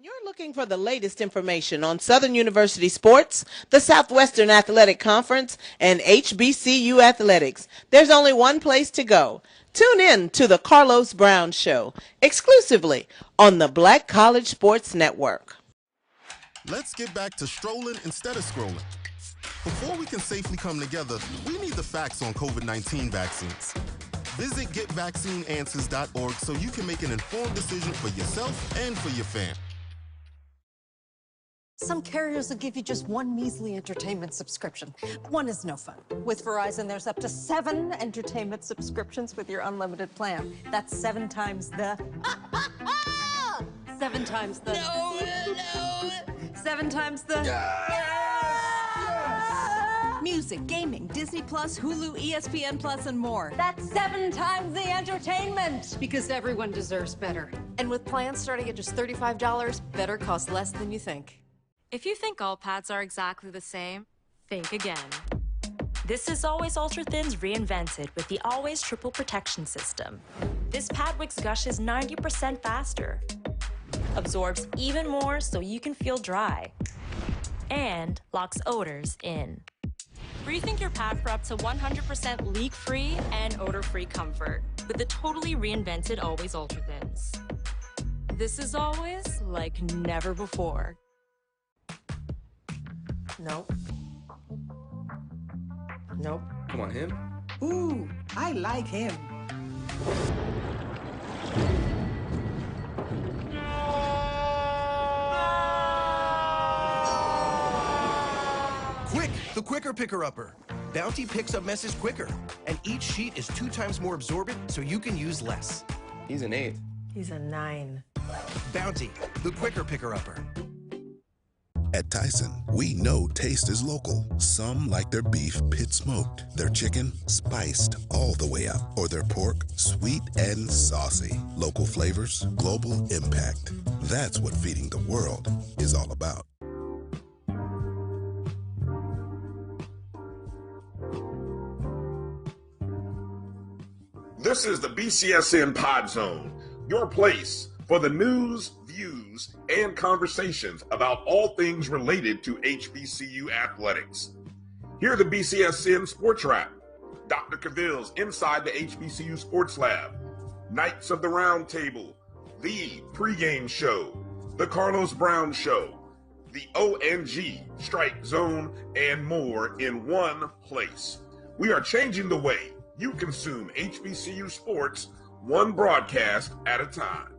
You're looking for the latest information on Southern University sports, the Southwestern Athletic Conference, and HBCU athletics. There's only one place to go. Tune in to the Carlos Brown Show, exclusively on the Black College Sports Network. Let's get back to strolling instead of scrolling. Before we can safely come together, we need the facts on COVID-19 vaccines. Visit getvaccineanswers.org so you can make an informed decision for yourself and for your fam. Some carriers will give you just one measly entertainment subscription. One is no fun. With Verizon, there's up to 7 entertainment subscriptions with your unlimited plan. That's 7 times the... 7 times the... No. 7 times the... Music, gaming, Disney+, Hulu, ESPN+, and more. That's 7 times the entertainment! Because everyone deserves better. And with plans starting at just $35, better costs less than you think. If you think all pads are exactly the same, think again. This is Always Ultra Thins reinvented with the Always Triple Protection System. This pad wicks gushes 90% faster, absorbs even more so you can feel dry, and locks odors in. Rethink your pad for up to 100% leak-free and odor-free comfort with the totally reinvented Always Ultra Thins. This is always like never before. Nope. Nope. Come on, him? Ooh, I like him. Quick, the quicker picker-upper. Bounty picks up messes quicker, and each sheet is 2 times more absorbent, so you can use less. He's an 8. He's a 9. Bounty, the quicker picker-upper. At Tyson, we know taste is local. Some like their beef pit smoked, their chicken spiced all the way up, or their pork sweet and saucy. Local flavors, global impact. That's what feeding the world is all about. This is the BCSN Pod Zone, your place for the news, views, and conversations about all things related to HBCU athletics. Hear the BCSN Sports Wrap, Dr. Cavil's Inside the HBCU Sports Lab, Knights of the Round Table, the pregame show, the Carlos Brown Show, the ONG Strike Zone, and more in one place. We are changing the way you consume HBCU sports, one broadcast at a time.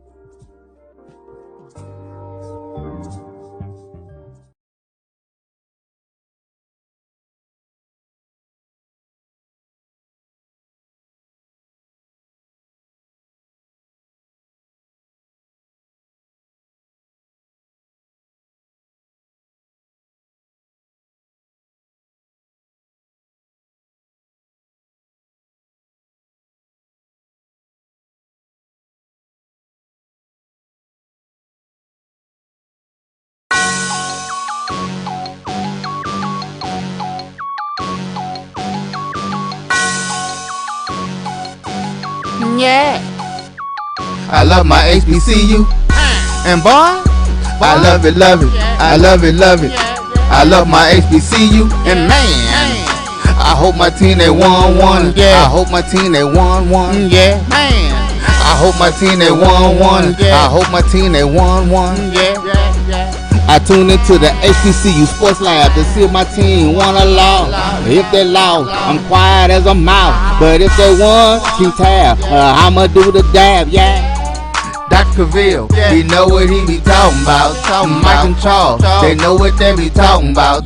Yeah. I love my HBCU. And boy, I love it, love it. I love it, love it. I love my HBCU. And man, I hope my team they won. Yeah. I hope my team they won. Yeah. Man, I hope my team they won. I hope my team they won. Yeah. I tune into the HBCU Sports Lab to see if my team won or lost. If they lost, I'm quiet as a mouse. But if they won, keep tab. I'ma do the dab, yeah. Dr. Cavil, he know what he be talking about. Mike and Charles, they know what they be talking about.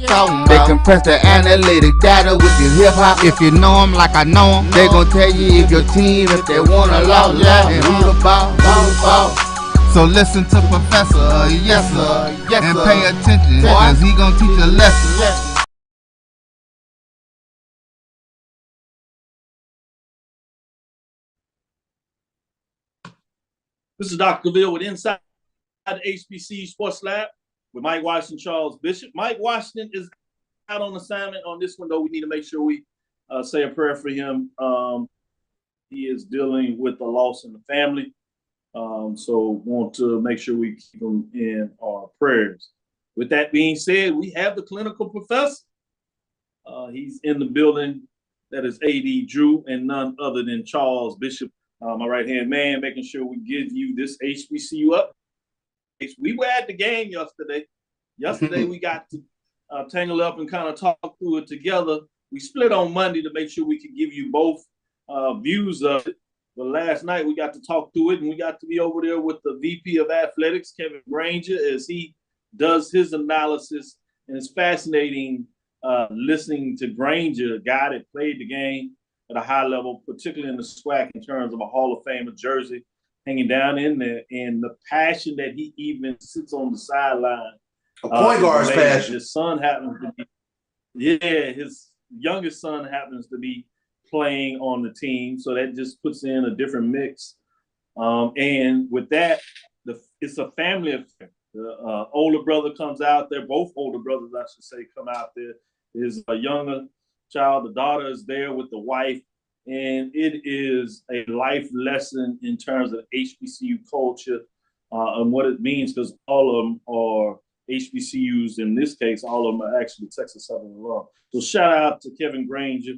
They compress the analytic data with this hip hop. If you know them like I know them, they gon' tell you if your team, if they won or lost, and who the ball. So listen to Professor, yes sir, and pay attention, cause he gon' teach a lesson. This is Dr. Cavil with Inside the HBCU Sports Lab with Mike Washington, Charles Bishop. Mike Washington is out on assignment on this one, though. We need to make sure we say a prayer for him. He is dealing with a loss in the family. So want to make sure we keep them in our prayers. With that being said, we have the clinical professor. He's in the building. That is A.D. Drew and none other than Charles Bishop, my right-hand man, making sure we give you this HBCU up. We were at the game yesterday. Yesterday, we got to tangle up and kind of talk through it together. We split on Monday to make sure we could give you both views of it. But last night, we got to talk through it, and we got to be over there with the VP of Athletics, Kevin Granger, as he does his analysis. And it's fascinating listening to Granger, a guy that played the game at a high level, particularly in the SWAC in terms of a Hall of Famer jersey hanging down in there, and the passion that he even sits on the sideline. A point guard's passion. His son happens to be, his youngest son happens to be playing on the team, so that just puts in a different mix. And with that, it's a family affair. The older brother comes out there, both older brothers, I should say, come out there. His younger child, the daughter, is there with the wife. And it is a life lesson in terms of HBCU culture and what it means, because all of them are HBCUs. In this case, all of them are actually Texas Southern alum. So shout out to Kevin Granger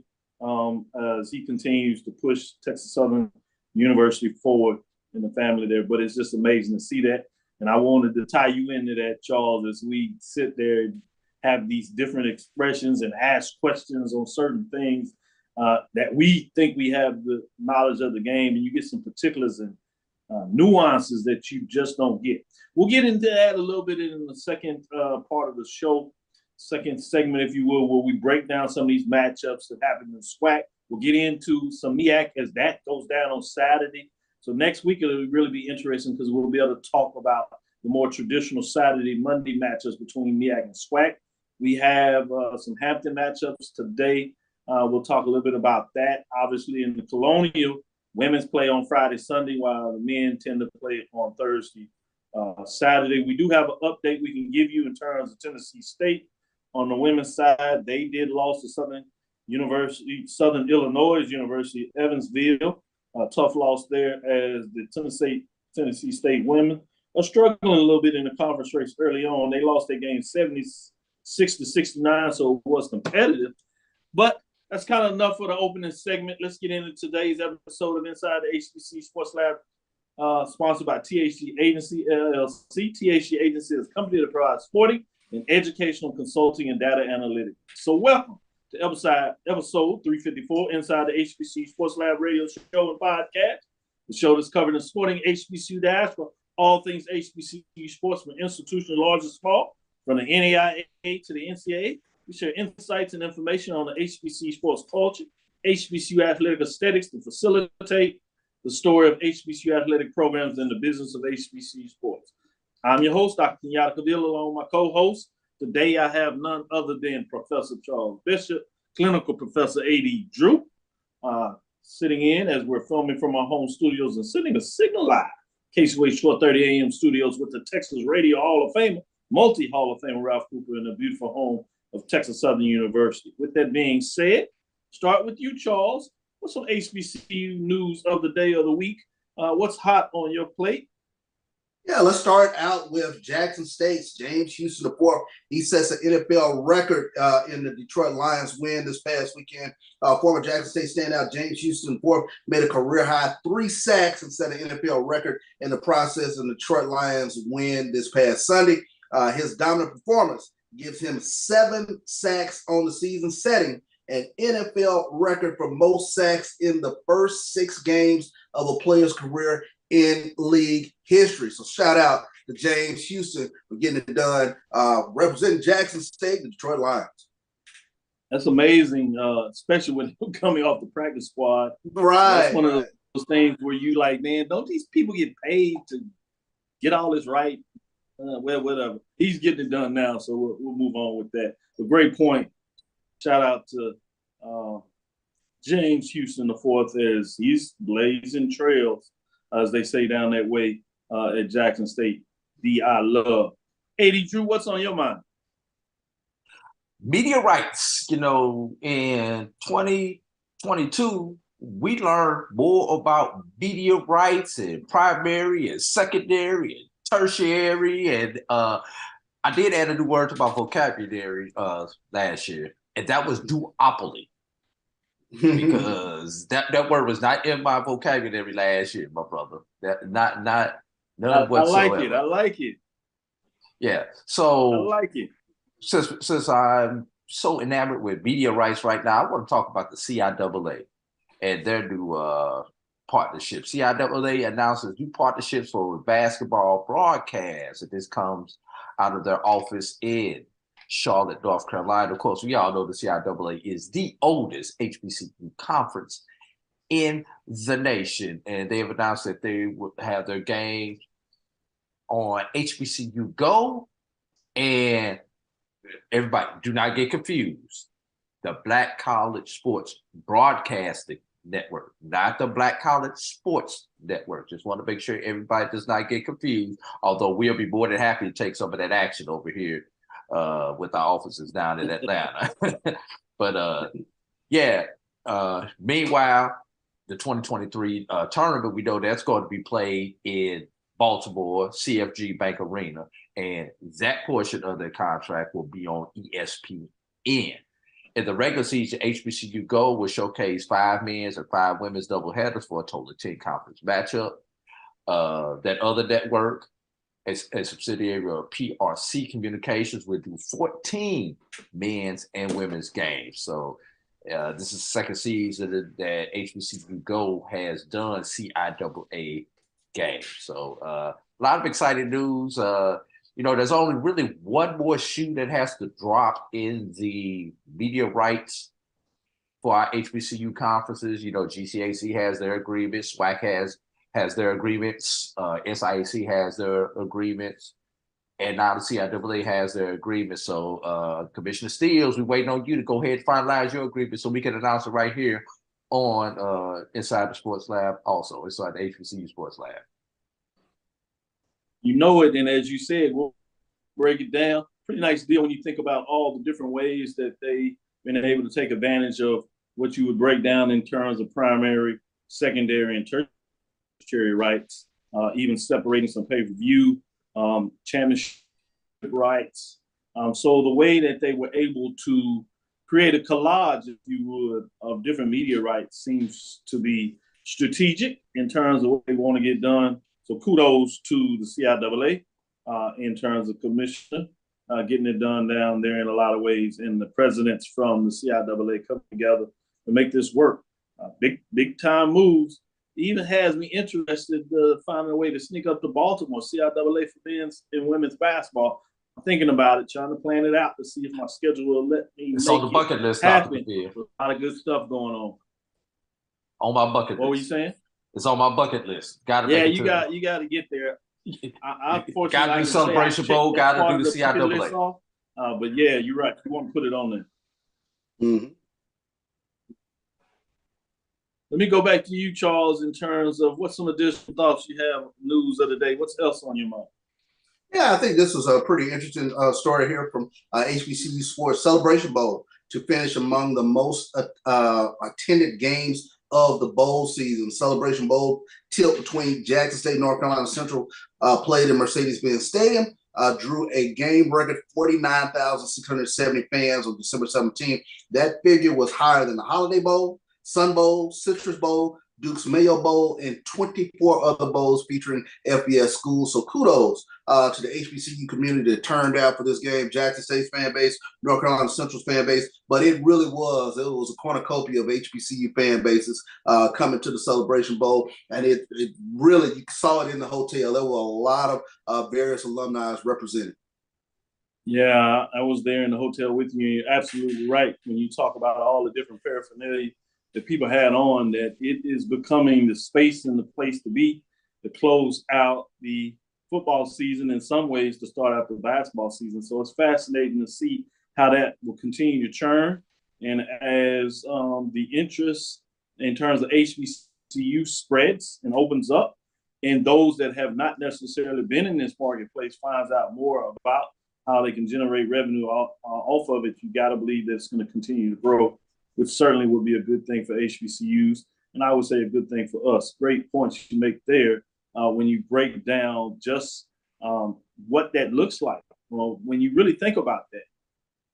as he continues to push Texas Southern University forward in the family there. But it's just amazing to see that. And I wanted to tie you into that, Charles, as we sit there and have these different expressions and ask questions on certain things that we think we have the knowledge of the game, and you get some particulars and nuances that you just don't get. We'll get into that a little bit in the second part of the show, second segment, if you will, where we break down some of these matchups that happen in SWAC. We'll get into some MEAC as that goes down on Saturday. So next week, it'll really be interesting because we'll be able to talk about the more traditional Saturday, Monday matchups between MEAC and SWAC. We have some Hampton matchups today. We'll talk a little bit about that. Obviously, in the Colonial, women's play on Friday, Sunday, while the men tend to play on Thursday, Saturday. We do have an update we can give you in terms of Tennessee State. On the women's side, they did lose to Southern Illinois University, Evansville. Tough loss there as the Tennessee State women are struggling a little bit in the conference race early on. They lost their game 76-69, so it was competitive. But that's kind of enough for the opening segment. Let's get into today's episode of Inside the HBC Sports Lab, sponsored by THG Agency, LLC. THG Agency is a company that provides sporting and educational consulting and data analytics. So welcome to episode 354, Inside the HBC Sports Lab radio show and podcast. The show that's covered in sporting HBCU dash for all things HBCU sports from institutions large and small, from the NAIA to the NCAA. We share insights and information on the HBCU sports culture, HBCU athletic aesthetics to facilitate the story of HBCU athletic programs and the business of HBCU sports. I'm your host, Dr. Kenyatta, along with my co-host. Today, I have none other than Professor Charles Bishop, Clinical Professor A.D. Drew, sitting in as we're filming from our home studios and sending a signal live, KCWA 1230 AM studios with the Texas Radio Hall of Famer, multi-Hall of Famer Ralph Cooper in the beautiful home of Texas Southern University. With that being said, start with you, Charles. What's some HBCU news of the day or the week? What's hot on your plate? Yeah, let's start out with Jackson State's James Houston IV. He sets an NFL record in the Detroit Lions win this past weekend. Former Jackson State standout James Houston IV made a career-high 3 sacks and set an NFL record in the process of the Detroit Lions win this past Sunday. His dominant performance gives him 7 sacks on the season, setting an NFL record for most sacks in the first 6 games of a player's career in league history. So shout out to James Houston for getting it done, representing Jackson State, the Detroit Lions. That's amazing, especially when you're coming off the practice squad. Right. That's one of those things where you like, man, don't these people get paid to get all this right? Well, whatever. He's getting it done now, so we'll move on with that. A great point. Shout out to James Houston IV as he's blazing trails, as they say down that way at Jackson State. I love. A.D. Drew, what's on your mind? Media rights, in 2022, we learned more about media rights and primary and secondary and tertiary. And I did add a new word to my vocabulary last year, and that was duopoly. Because that word was not in my vocabulary last year, my brother. None whatsoever. I like it. Yeah. So I like it. Since I'm so enamored with media rights right now, I want to talk about the CIAA and their new partnership. CIAA announces new partnerships for basketball broadcasts, and this comes out of their office in Charlotte, North Carolina. Of course, we all know the CIAA is the oldest HBCU conference in the nation, and they have announced that they would have their games on HBCU Go. And everybody, do not get confused. The Black College Sports Broadcasting Network, not the Black College Sports Network. Just want to make sure everybody does not get confused, although we'll be more than happy to take some of that action over here with our offices down in Atlanta. But meanwhile, the 2023 tournament, we know that's going to be played in Baltimore, CFG Bank Arena, and that portion of the contract will be on ESPN. In the regular season, HBCU Go will showcase 5 men's and 5 women's doubleheaders for a total of 10 conference matchup. That other network, a subsidiary of PRC Communications, will do 14 men's and women's games. So this is the second season that HBCU Go has done CIAA games. So a lot of exciting news. There's only really one more shoe that has to drop in the media rights for our HBCU conferences. GCAC has their agreement, SWAC has their agreements, SIAC has their agreements, and now the CIAA has their agreement. So Commissioner Steele, we're waiting on you to go ahead and finalize your agreement so we can announce it right here on Inside the Sports Lab, also inside the HBCU Sports Lab. You know it, and as you said, we'll break it down. Pretty nice deal when you think about all the different ways that they've been able to take advantage of what you would break down in terms of primary, secondary, and tertiary rights, even separating some pay-per-view, championship rights. So the way that they were able to create a collage, if you would, of different media rights seems to be strategic in terms of what they want to get done. So kudos to the CIAA in terms of commissioner getting it done down there in a lot of ways, and the presidents from the CIAA coming together to make this work. Big time moves. It even has me interested finding a way to sneak up to Baltimore, CIAA for men's and women's basketball. I'm thinking about it, trying to plan it out to see if my schedule will let me it's make on the bucket list. Happen. A lot of good stuff going on. On my bucket list. What were you saying? It's on my bucket list. You got to get there. I got to do Celebration Bowl. Got to do the CIAA. But yeah, you're right. You want to put it on there. Mm-hmm. Let me go back to you, Charles, in terms of what some additional thoughts you have, news of the day. What's else on your mind? Yeah, I think this was a pretty interesting story here from HBCU Sports. Celebration Bowl to finish among the most attended games of the bowl season. Celebration Bowl tilt between Jackson State, North Carolina Central, played in Mercedes-Benz Stadium, drew a game record 49,670 fans on December 17th. That figure was higher than the Holiday Bowl, Sun Bowl, Citrus Bowl, Duke's Mayo Bowl, and 24 other bowls featuring FBS schools. So kudos to the HBCU community that turned out for this game. Jackson State's fan base, North Carolina Central's fan base, but it was a cornucopia of HBCU fan bases coming to the Celebration Bowl, and it really, you saw it in the hotel. There were a lot of various alumni represented. Yeah, I was there in the hotel with you. You're absolutely right when you talk about all the different paraphernalia that people had on, that it is becoming the space and the place to be to close out the football season, in some ways to start out the basketball season. So it's fascinating to see how that will continue to churn. And as the interest in terms of HBCU spreads and opens up, and those that have not necessarily been in this marketplace finds out more about how they can generate revenue off of it, you got to believe that it's going to continue to grow, which certainly would be a good thing for HBCUs. and I would say a good thing for us. Great points you make there when you break down just what that looks like. Well, when you really think about that,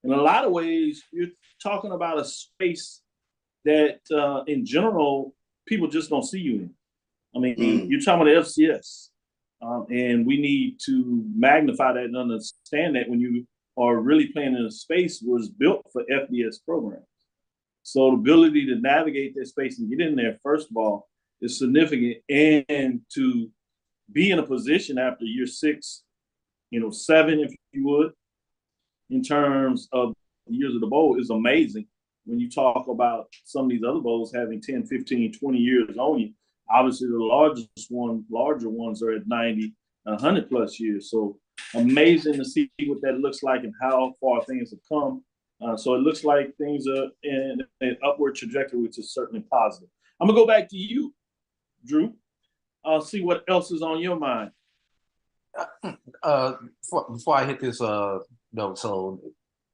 in a lot of ways, you're talking about a space that, in general, people just don't see you in. I mean, you're talking about the FCS, and we need to magnify that and understand that when you are really playing in a space was built for FBS programs. So the ability to navigate that space and get in there, first of all, is significant. And to be in a position after year 6, 7, if you would, in terms of years of the bowl is amazing. When you talk about some of these other bowls having 10, 15, 20 years on you, obviously the larger ones are at 90, 100 plus years. So amazing to see what that looks like and how far things have come. So it looks like things are in an upward trajectory, which is certainly positive. I'm gonna go back to you, Drew. See what else is on your mind. Before I hit this note, so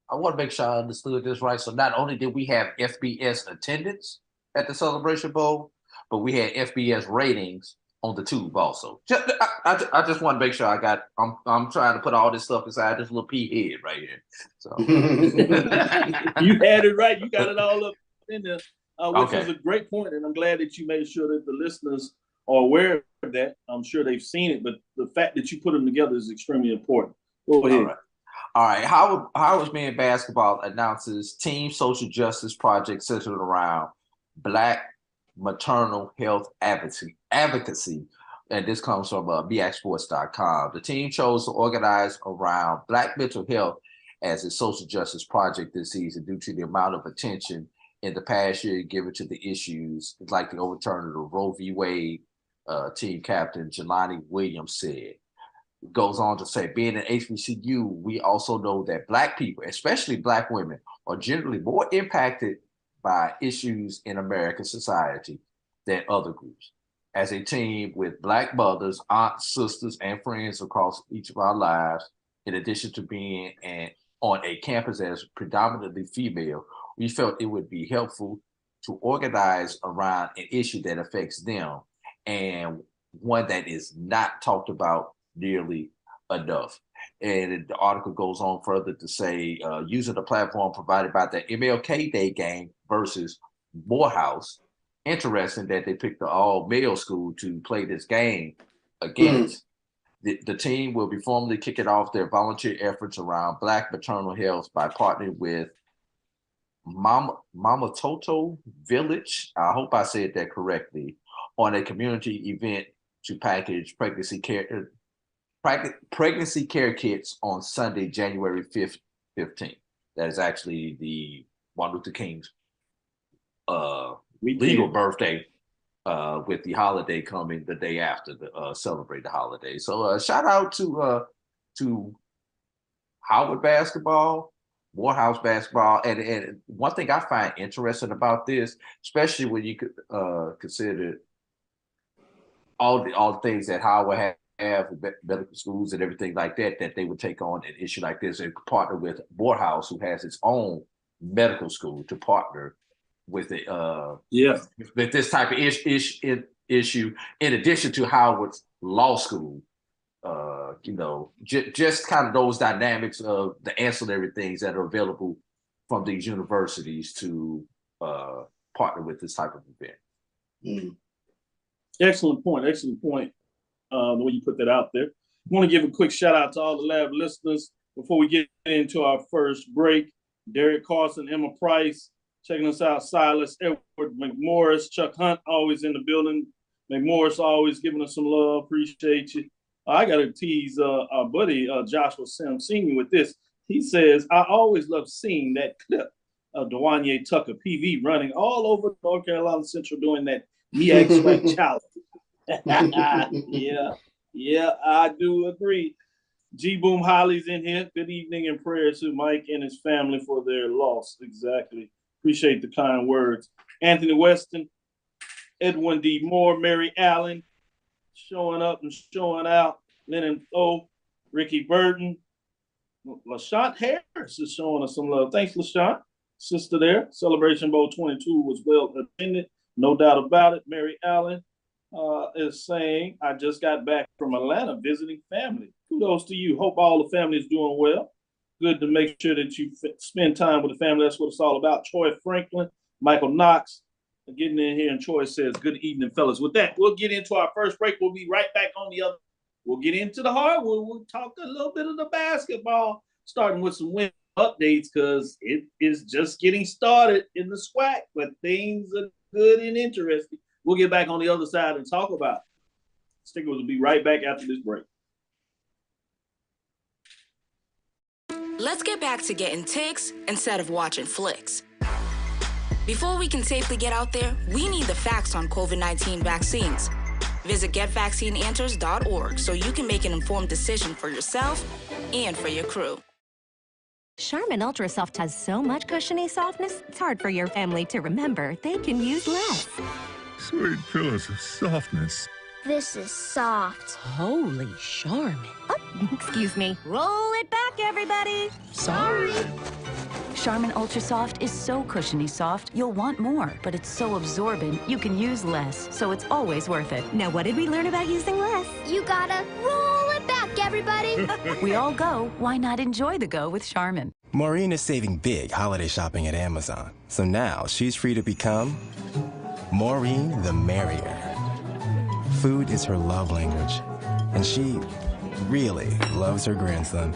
I want to make sure I understood this right. So not only did we have FBS attendance at the Celebration Bowl, but we had FBS ratings on the tube also. I just want to make sure I'm trying to put all this stuff inside this little pea head right here. So you had it right. You got it all up in there, which okay. is a great point, and I'm glad that you made sure that the listeners are aware of that. I'm sure they've seen it, but the fact that you put them together is extremely important. Go ahead. All right. Howard's Men Basketball announces Team Social Justice Project centered around Black maternal health advocacy. And this comes from BXSports.com. The team chose to organize around Black mental health as a social justice project this season due to the amount of attention in the past year given to the issues like the overturn of the Roe v. Wade. Team captain Jelani Williams said. Goes on to say, being an HBCU, we also know that Black people, especially Black women, are generally more impacted by issues in American society than other groups. As a team with Black mothers, aunts, sisters, and friends across each of our lives, in addition to being on a campus that is predominantly female, we felt it would be helpful to organize around an issue that affects them and one that is not talked about nearly enough. And the article goes on further to say, using the platform provided by the MLK Day game versus Morehouse, interesting that they picked the all-male school to play this game against. The team will be formally kicking off their volunteer efforts around Black maternal health by partnering with Mama Toto Village, I hope I said that correctly, on a community event to package pregnancy care kits on Sunday, January 15th. That is actually the Martin Luther King's legal birthday, with the holiday coming the day after to celebrate the holiday. So shout out to Howard basketball, Morehouse basketball, and one thing I find interesting about this, especially when you could consider all the things that Howard have medical schools and everything like that, that they would take on an issue like this and partner with Morehouse, who has its own medical school, to partner with it. With this type of issue, in addition to Howard's law school. Just kind of those dynamics of the ancillary things that are available from these universities to partner with this type of event. Excellent point. The way you put that out there. I want to give a quick shout out to all the lab listeners before we get into our first break. Derek Carson, Emma Price, checking us out. Silas, Edward McMorris, Chuck Hunt, always in the building. McMorris always giving us some love. Appreciate you. I got to tease our buddy Joshua Sims Sr. with this. He says, I always love seeing that clip of Dewanye Tucker, PV, running all over North Carolina Central doing that MEAC Swank challenge. Yeah, I do agree. G Boom Holly's in here. Good evening and prayers to Mike and his family for their loss. Exactly. Appreciate the kind words. Anthony Weston, Edwin D. Moore, Mary Allen, showing up and showing out. Lennon O, Ricky Burton, LaShant Harris is showing us some love. Thanks, LaShant. Sister there. Celebration Bowl 22 was well attended. No doubt about it. Mary Allen is saying, I just got back from Atlanta visiting family. Kudos to you. Hope all the family is doing well. Good to make sure that you spend time with the family. That's what it's all about. Troy Franklin, Michael Knox, getting in here, and Troy says, good evening, fellas. With that, we'll get into our first break. We'll be right back on the other. We'll get into the hardwood. We'll talk a little bit of the basketball, starting with some win updates, because it is just getting started in the SWAC, but things are good and interesting. We'll get back on the other side and talk about it. Stickers will be right back after this break. Let's get back to getting ticks instead of watching flicks. Before we can safely get out there, we need the facts on COVID-19 vaccines. Visit getvaccineanswers.org so you can make an informed decision for yourself and for your crew. Charmin Ultra Soft has so much cushiony softness, it's hard for your family to remember they can use less. Sweet pillows of softness. This is soft. Holy Charmin. Oh, excuse me. Roll it back, everybody. Sorry. Charmin Ultra Soft is so cushiony soft, you'll want more, but it's so absorbent, you can use less, so it's always worth it. Now, what did we learn about using less? You gotta roll it back, everybody. We all go, why not enjoy the go with Charmin? Maureen is saving big holiday shopping at Amazon, so now she's free to become Maureen the Merrier. Food is her love language, and she really loves her grandson.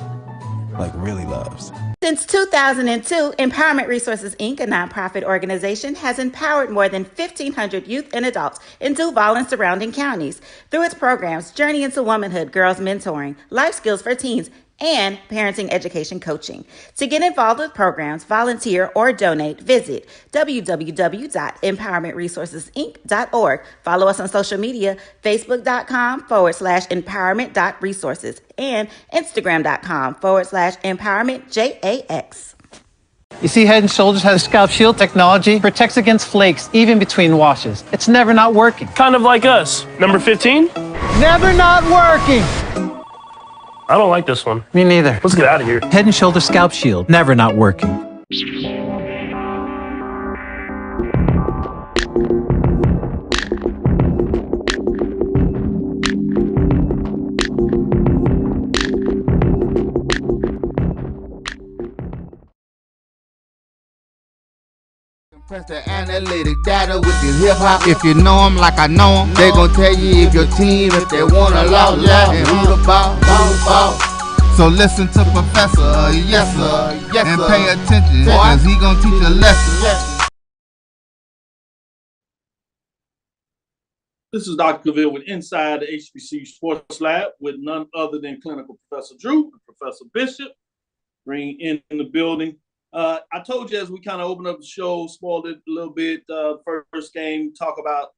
Like, really loves. Since 2002, Empowerment Resources, Inc., a nonprofit organization, has empowered more than 1,500 youth and adults in Duval and surrounding counties through its programs Journey into Womanhood, Girls Mentoring, Life Skills for Teens, and parenting education coaching. To get involved with programs, volunteer, or donate, visit www.empowermentresourcesinc.org. Follow us on social media, facebook.com/empowerment.resources and instagram.com/empowermentjax. You see, Head & Shoulders has Scalp Shield technology, protects against flakes, even between washes. It's never not working. Kind of like us. Number 15? Never not working! I don't like this one. Me neither. Let's get out of here. Head & Shoulders Scalp Shield, never not working. Press the analytic data with your hip hop. If you know them like I know them, they gon' tell you if your team, if they wanna loud, and who the ball. So listen to Professor, yes sir, and pay attention, cause he gon' teach a lesson. This is Dr. Cavil with Inside the HBCU Sports Lab with none other than Clinical Professor Drew and Professor Bishop. Bring in the building. I told you as we kind of opened up the show, spoiled it a little bit. First game, talk about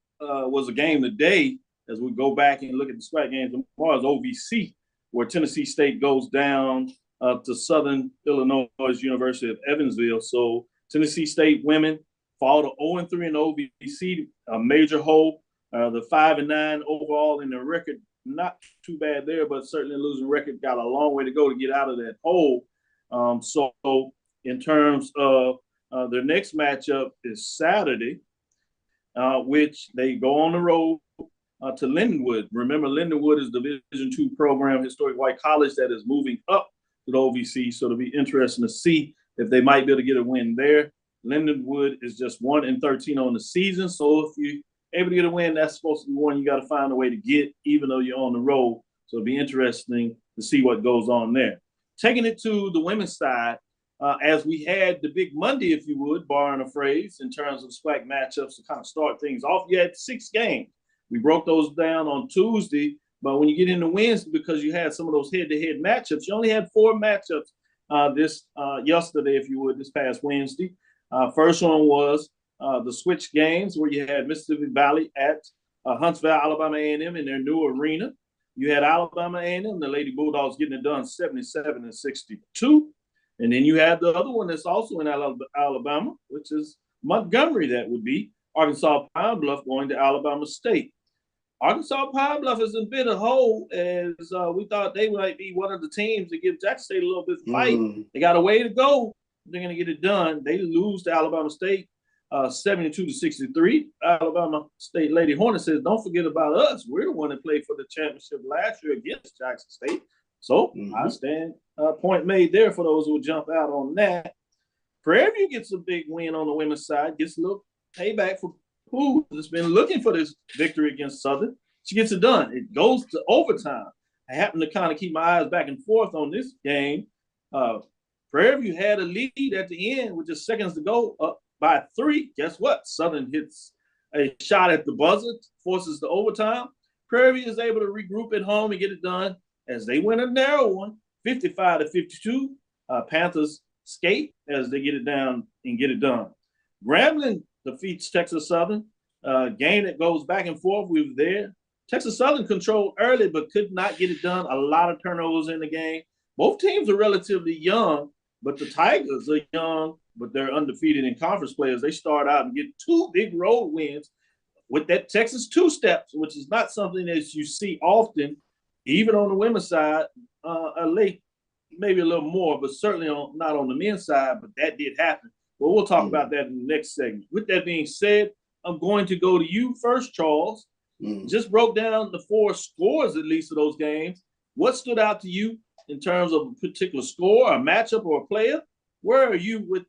was a game today as we go back and look at the SWAC games tomorrow is OVC, where Tennessee State goes down to Southern Illinois University of Evansville. So Tennessee State women fall to 0-3 in OVC, a major hole. The 5-9 overall in their record, not too bad there, but certainly losing record, got a long way to go to get out of that hole. So in terms of their next matchup is Saturday, which they go on the road to Lindenwood. Remember, Lindenwood is Division II program, historic white college that is moving up to the OVC. So it'll be interesting to see if they might be able to get a win there. Lindenwood is just 1-13 on the season. So if you're able to get a win, that's supposed to be one you got to find a way to get, even though you're on the road. So it'll be interesting to see what goes on there. Taking it to the women's side, as we had the big Monday, if you would, barring a phrase, in terms of SWAC matchups to kind of start things off. You had 6 games. We broke those down on Tuesday, but when you get into Wednesday, because you had some of those head-to-head matchups, you only had 4 matchups yesterday, if you would, this past Wednesday. First one was the switch games where you had Mississippi Valley at Huntsville, Alabama A&M in their new arena. You had Alabama A&M, the Lady Bulldogs getting it done 77-62. And then you had the other one that's also in Alabama, which is Montgomery, that would be Arkansas Pine Bluff going to Alabama State. Arkansas Pine Bluff is a bit of hole, as we thought they might be one of the teams to give Jackson State a little bit of fight. They got a way to go. They're going to get it done. They lose to Alabama State 72-63. Alabama State Lady Hornet says, don't forget about us. We're the one that played for the championship last year against Jackson State. So I stand point made there for those who would jump out on that. Prairie View gets a big win on the women's side, gets a little payback for who has been looking for this victory against Southern. She gets it done. It goes to overtime. I happen to kind of keep my eyes back and forth on this game. Prairie View had a lead at the end with just seconds to go, up by 3. Guess what? Southern hits a shot at the buzzer, forces the overtime. Prairie View is able to regroup at home and get it done as they win a narrow one, 55-52. Panthers skate as they get it down and get it done. Grambling defeats Texas Southern. Game that goes back and forth. We were there. Texas Southern controlled early but could not get it done. A lot of turnovers in the game. Both teams are relatively young, but the Tigers are young, but they're undefeated in conference players. They start out and get 2 big road wins with that Texas two-steps, which is not something that you see often, even on the women's side, maybe a little more, but certainly not on the men's side, but that did happen. But we'll talk about that in the next segment. With that being said, I'm going to go to you first, Charles. Just broke down the 4 scores, at least, of those games. What stood out to you in terms of a particular score, a matchup, or a player? Where are you with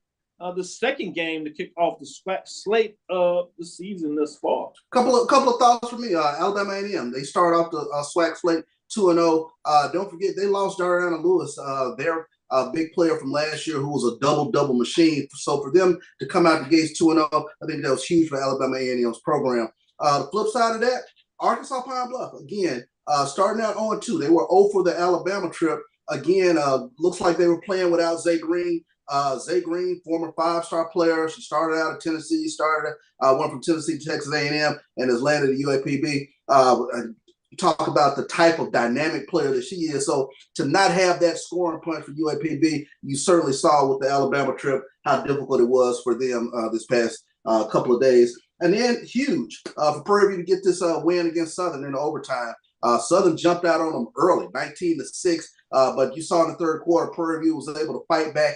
the second game to kick off the slate of the season thus far? Couple of thoughts for me. Alabama A&M, they start off the SWAC slate 2-0. Don't forget they lost Dariana Lewis, their big player from last year, who was a double machine. So for them to come out the gates 2-0, I think that was huge for Alabama A&M's program. The flip side of that, Arkansas Pine Bluff again, starting out 0-2. They were 0 for the Alabama trip. Again, looks like they were playing without Zay Green. Zay Green, former 5-star player. She started out at Tennessee, went from Tennessee to Texas A&M, and has landed at UAPB. Talk about the type of dynamic player that she is. So to not have that scoring point for UAPB, you certainly saw with the Alabama trip how difficult it was for them this past couple of days. And then huge for Prairie View to get this win against Southern in the overtime. Southern jumped out on them early, 19-6. But you saw in the third quarter, Prairie View was able to fight back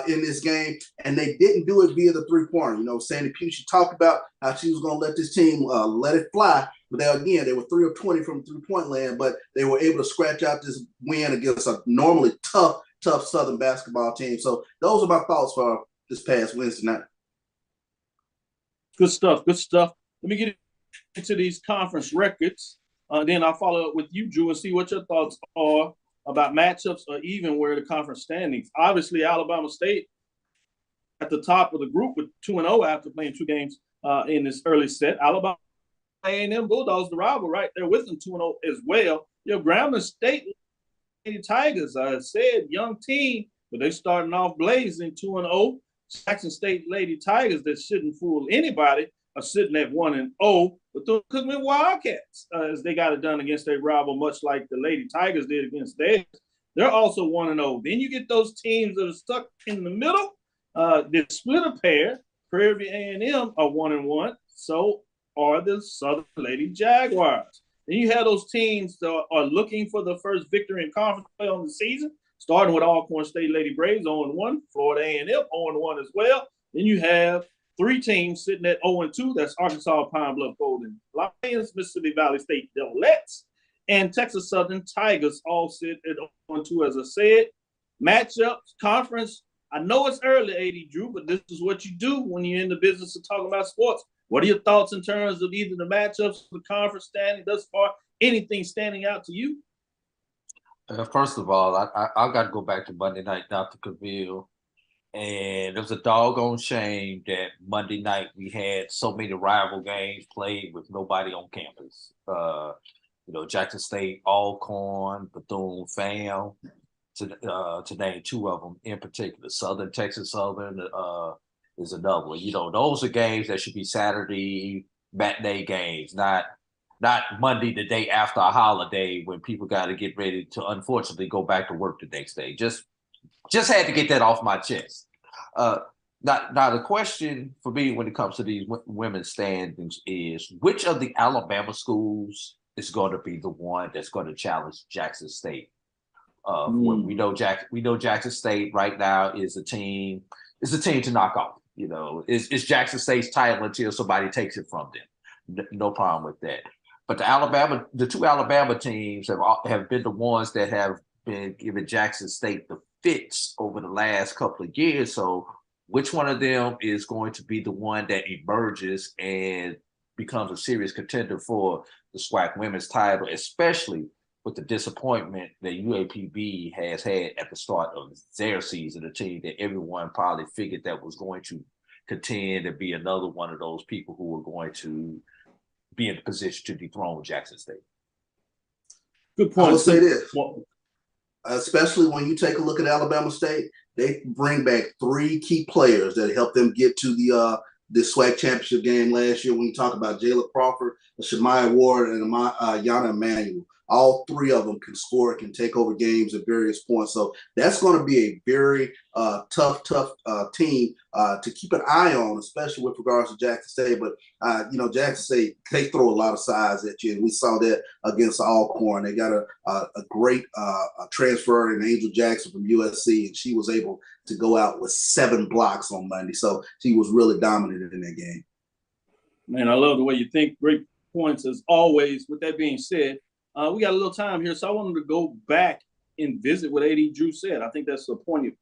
in this game, and they didn't do it via the three-pointer. You know, Sandy Pugh, she talked about how she was going to let this team let it fly. But they were 3 of 20 from three-point land, but they were able to scratch out this win against a normally tough Southern basketball team. So those are my thoughts for this past Wednesday night. Good stuff. Let me get into these conference records. Then I'll follow up with you, Drew, and see what your thoughts are about matchups or even where the conference standings. Obviously, Alabama State at the top of the group with 2-0 after playing 2 games in this early set. Alabama A&M Bulldogs, the rival, right there with them, 2-0 as well. Grambling State Lady Tigers, I said, young team, but they're starting off blazing 2-0. Jackson State Lady Tigers, that shouldn't fool anybody, are sitting at 1-0. But the Cookman Wildcats, as they got it done against their rival, much like the Lady Tigers did against theirs, they're also 1-0. Then you get those teams that are stuck in the middle. They split a pair. Prairie View A&M are 1-1. So are the Southern Lady Jaguars. Then you have those teams that are looking for the first victory in conference play on the season, starting with Alcorn State Lady Braves 0-1, Florida A&M 0-1 as well. Then you have 3 teams sitting at 0-2. That's Arkansas Pine Bluff Golden Lions, Mississippi Valley State Devlettes, and Texas Southern Tigers all sit at 0-2, as I said. Matchups, conference. I know it's early, AD Drew, but this is what you do when you're in the business of talking about sports. What are your thoughts in terms of either the matchups, the conference standing thus far? Anything standing out to you? First of all, I got to go back to Monday night, Dr. Cavil. And it was a doggone shame that Monday night we had so many rival games played with nobody on campus. Jackson State, Alcorn, Bethune, FAM, to name 2 of them in particular. Southern Texas Southern is another one. Those are games that should be Saturday matinee games, not Monday, the day after a holiday when people got to get ready to unfortunately go back to work the next day. Just had to get that off my chest. Now the question for me when it comes to these women's standings is, which of the Alabama schools is going to be the one that's going to challenge Jackson State? We know Jackson State right now is a team to knock off. You know, it's Jackson State's title until somebody takes it from them. No problem with that. But the two Alabama teams have been the ones that have been giving Jackson State the fits over the last couple of years. So which one of them is going to be the one that emerges and becomes a serious contender for the SWAC women's title, especially with the disappointment that UAPB has had at the start of their season, a team that everyone probably figured that was going to contend and be another one of those people who were going to be in a position to dethrone Jackson State. Good point. I will say this, especially when you take a look at Alabama State, they bring back 3 key players that helped them get to the SWAC championship game last year. When you talk about Jayla Crawford, Shemaya Ward, and Yana Emanuel, all 3 of them can score, can take over games at various points. So that's going to be a very tough team to keep an eye on, especially with regards to Jackson State. But, Jackson State, they throw a lot of size at you. And we saw that against Alcorn. They got a great transfer in Angel Jackson from USC, and she was able to go out with 7 blocks on Monday. So she was really dominant in that game. Man, I love the way you think. Great points as always. With that being said, we got a little time here, so I wanted to go back and visit what AD Drew said. I think that's the point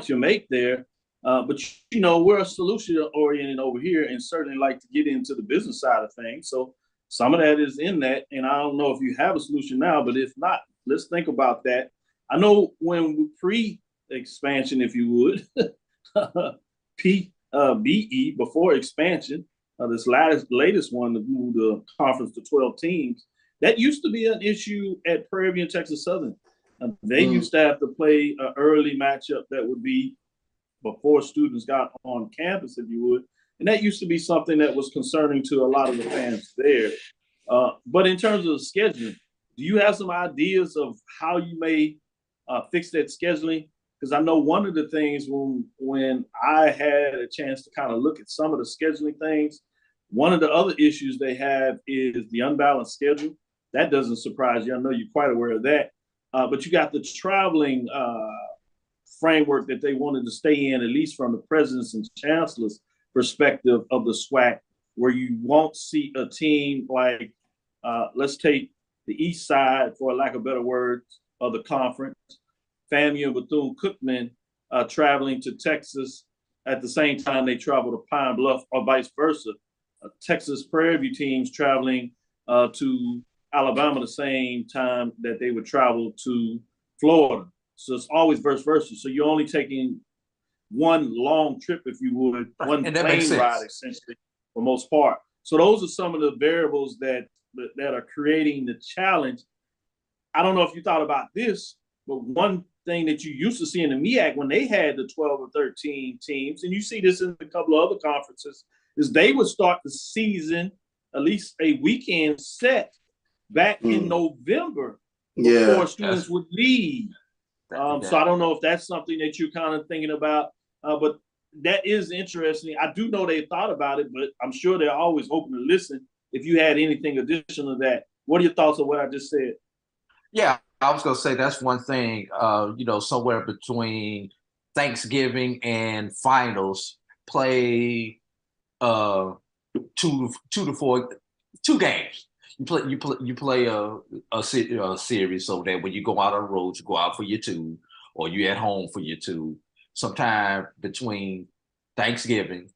you make there. But, we're a solution-oriented over here and certainly like to get into the business side of things. So some of that is in that, and I don't know if you have a solution now, but if not, let's think about that. I know when pre-expansion, if you would, BE, before expansion, this latest one to move the conference to 12 teams, that used to be an issue at Prairie View and Texas Southern. They used to have to play an early matchup that would be before students got on campus, if you would. And that used to be something that was concerning to a lot of the fans there. But in terms of the scheduling, do you have some ideas of how you may fix that scheduling? Because I know one of the things when I had a chance to kind of look at some of the scheduling things, one of the other issues they have is the unbalanced schedule. That doesn't surprise you. I know you're quite aware of that. But you got the traveling framework that they wanted to stay in, at least from the president's and chancellor's perspective of the SWAC, where you won't see a team like, let's take the east side, for lack of better words, of the conference, FAMU and Bethune-Cookman traveling to Texas at the same time they travel to Pine Bluff, or vice versa. Texas Prairie View teams traveling to Alabama the same time that they would travel to Florida. So it's always vice versa. So you're only taking one long trip, if you would, one plane ride essentially for most part. So those are some of the variables that are creating the challenge. I don't know if you thought about this, but one thing that you used to see in the MEAC when they had the 12 or 13 teams, and you see this in a couple of other conferences, is they would start the season, at least a weekend set, back in November before students would leave. So I don't know if that's something that you're kind of thinking about, but that is interesting. I do know they thought about it, but I'm sure they're always open to listen. If you had anything additional to that, what are your thoughts on what I just said? Yeah, I was going to say that's one thing, somewhere between Thanksgiving and finals, play 2 to 4 games. You play a series so that when you go out on the road, you go out for your 2, or you at home for your 2. Sometime between Thanksgiving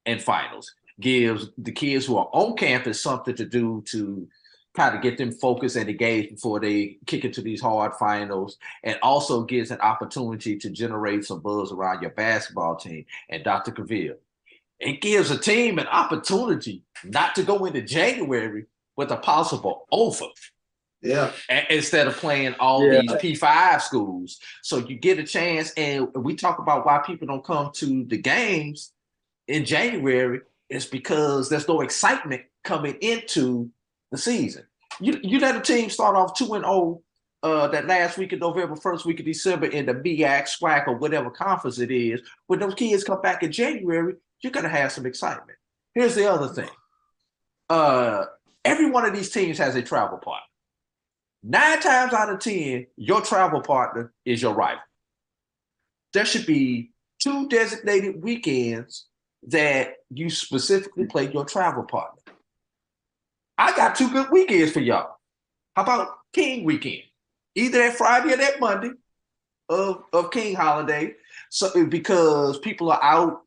and finals gives the kids who are on campus something to do to kind of get them focused and engaged before they kick into these hard finals, and also gives an opportunity to generate some buzz around your basketball team. And Dr. Cavil, it gives a team an opportunity not to go into January with a possible offer. Yeah. Instead of playing all these P5 schools. So you get a chance, and we talk about why people don't come to the games in January. It's because there's no excitement coming into the season. You let a team start off 2-0 that last week of November, first week of December in the MEAC, SWAC, or whatever conference it is. When those kids come back in January, you're going to have some excitement. Here's the other thing. Every one of these teams has a travel partner. 9 times out of 10, your travel partner is your rival. There should be 2 designated weekends that you specifically play your travel partner. I got 2 good weekends for y'all. How about King weekend? Either that Friday or that Monday of King holiday. So because people are out,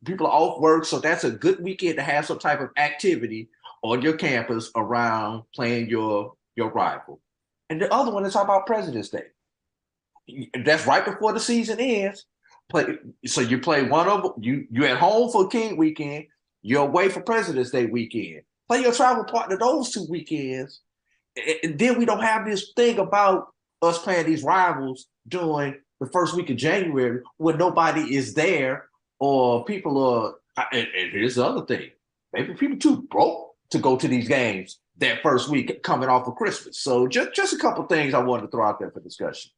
people are off work, so that's a good weekend to have some type of activity on your campus around playing your rival. And the other one is how about President's Day? That's right before the season ends. So you play one of you're at home for King weekend, you're away for President's Day weekend. Play your travel partner those 2 weekends. And then we don't have this thing about us playing these rivals during the first week of January when nobody is there or people are, and here's the other thing, maybe people too broke to go to these games that first week coming off of Christmas. So just a couple things I wanted to throw out there for discussion.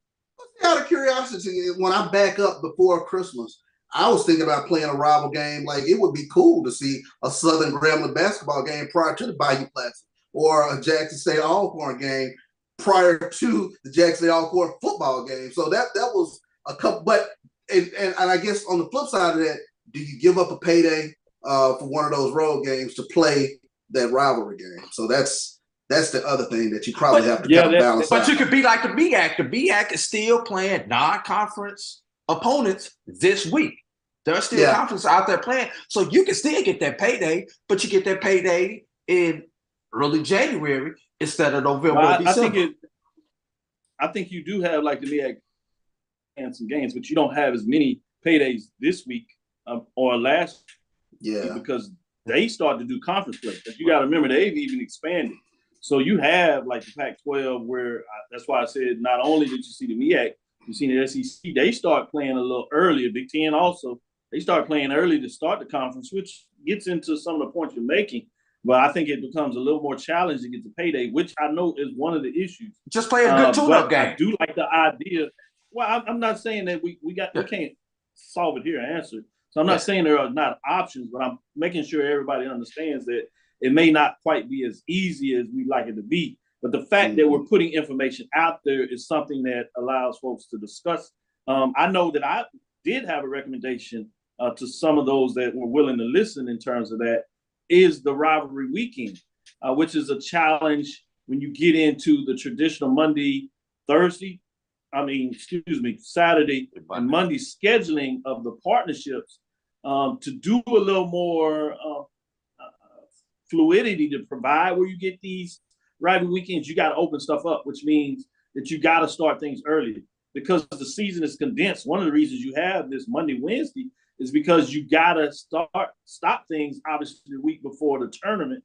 Out of curiosity, when I back up before Christmas, I was thinking about playing a rival game. Like, it would be cool to see a Southern Grambling basketball game prior to the Bayou Classic, or a Jackson State Alcorn game prior to the Jackson State Alcorn football game. So that was a couple. But and I guess on the flip side of that, do you give up a payday for one of those road games to play that rivalry game? So that's the other thing that you probably have to kind of balance out. But you could be like the MEAC. The MEAC is still playing non-conference opponents this week. There are still conferences out there playing. So you can still get that payday, but you get that payday in early January instead of November or December. I think you do have, like, the MEAC and some games, but you don't have as many paydays this week or last week because they start to do conference play. But you got to remember, they've even expanded. So you have, like, the Pac-12 where that's why I said not only did you see the MEAC, you see the SEC, they start playing a little earlier. Big Ten also, they start playing early to start the conference, which gets into some of the points you're making. But I think it becomes a little more challenging to get the payday, which I know is one of the issues. Just play a good tune-up game. I do like the idea. Well, I'm not saying that we can't solve it here and answer it. So I'm not saying there are not options, but I'm making sure everybody understands that it may not quite be as easy as we'd like it to be. But the fact that we're putting information out there is something that allows folks to discuss. I know that I did have a recommendation to some of those that were willing to listen in terms of that, is the rivalry weekend, which is a challenge when you get into the traditional Saturday and Monday scheduling of the partnerships to do a little more fluidity to provide where you get these rivalry weekends. You got to open stuff up, which means that you got to start things earlier because the season is condensed. One of the reasons you have this Monday, Wednesday is because you got to stop things, obviously, the week before the tournament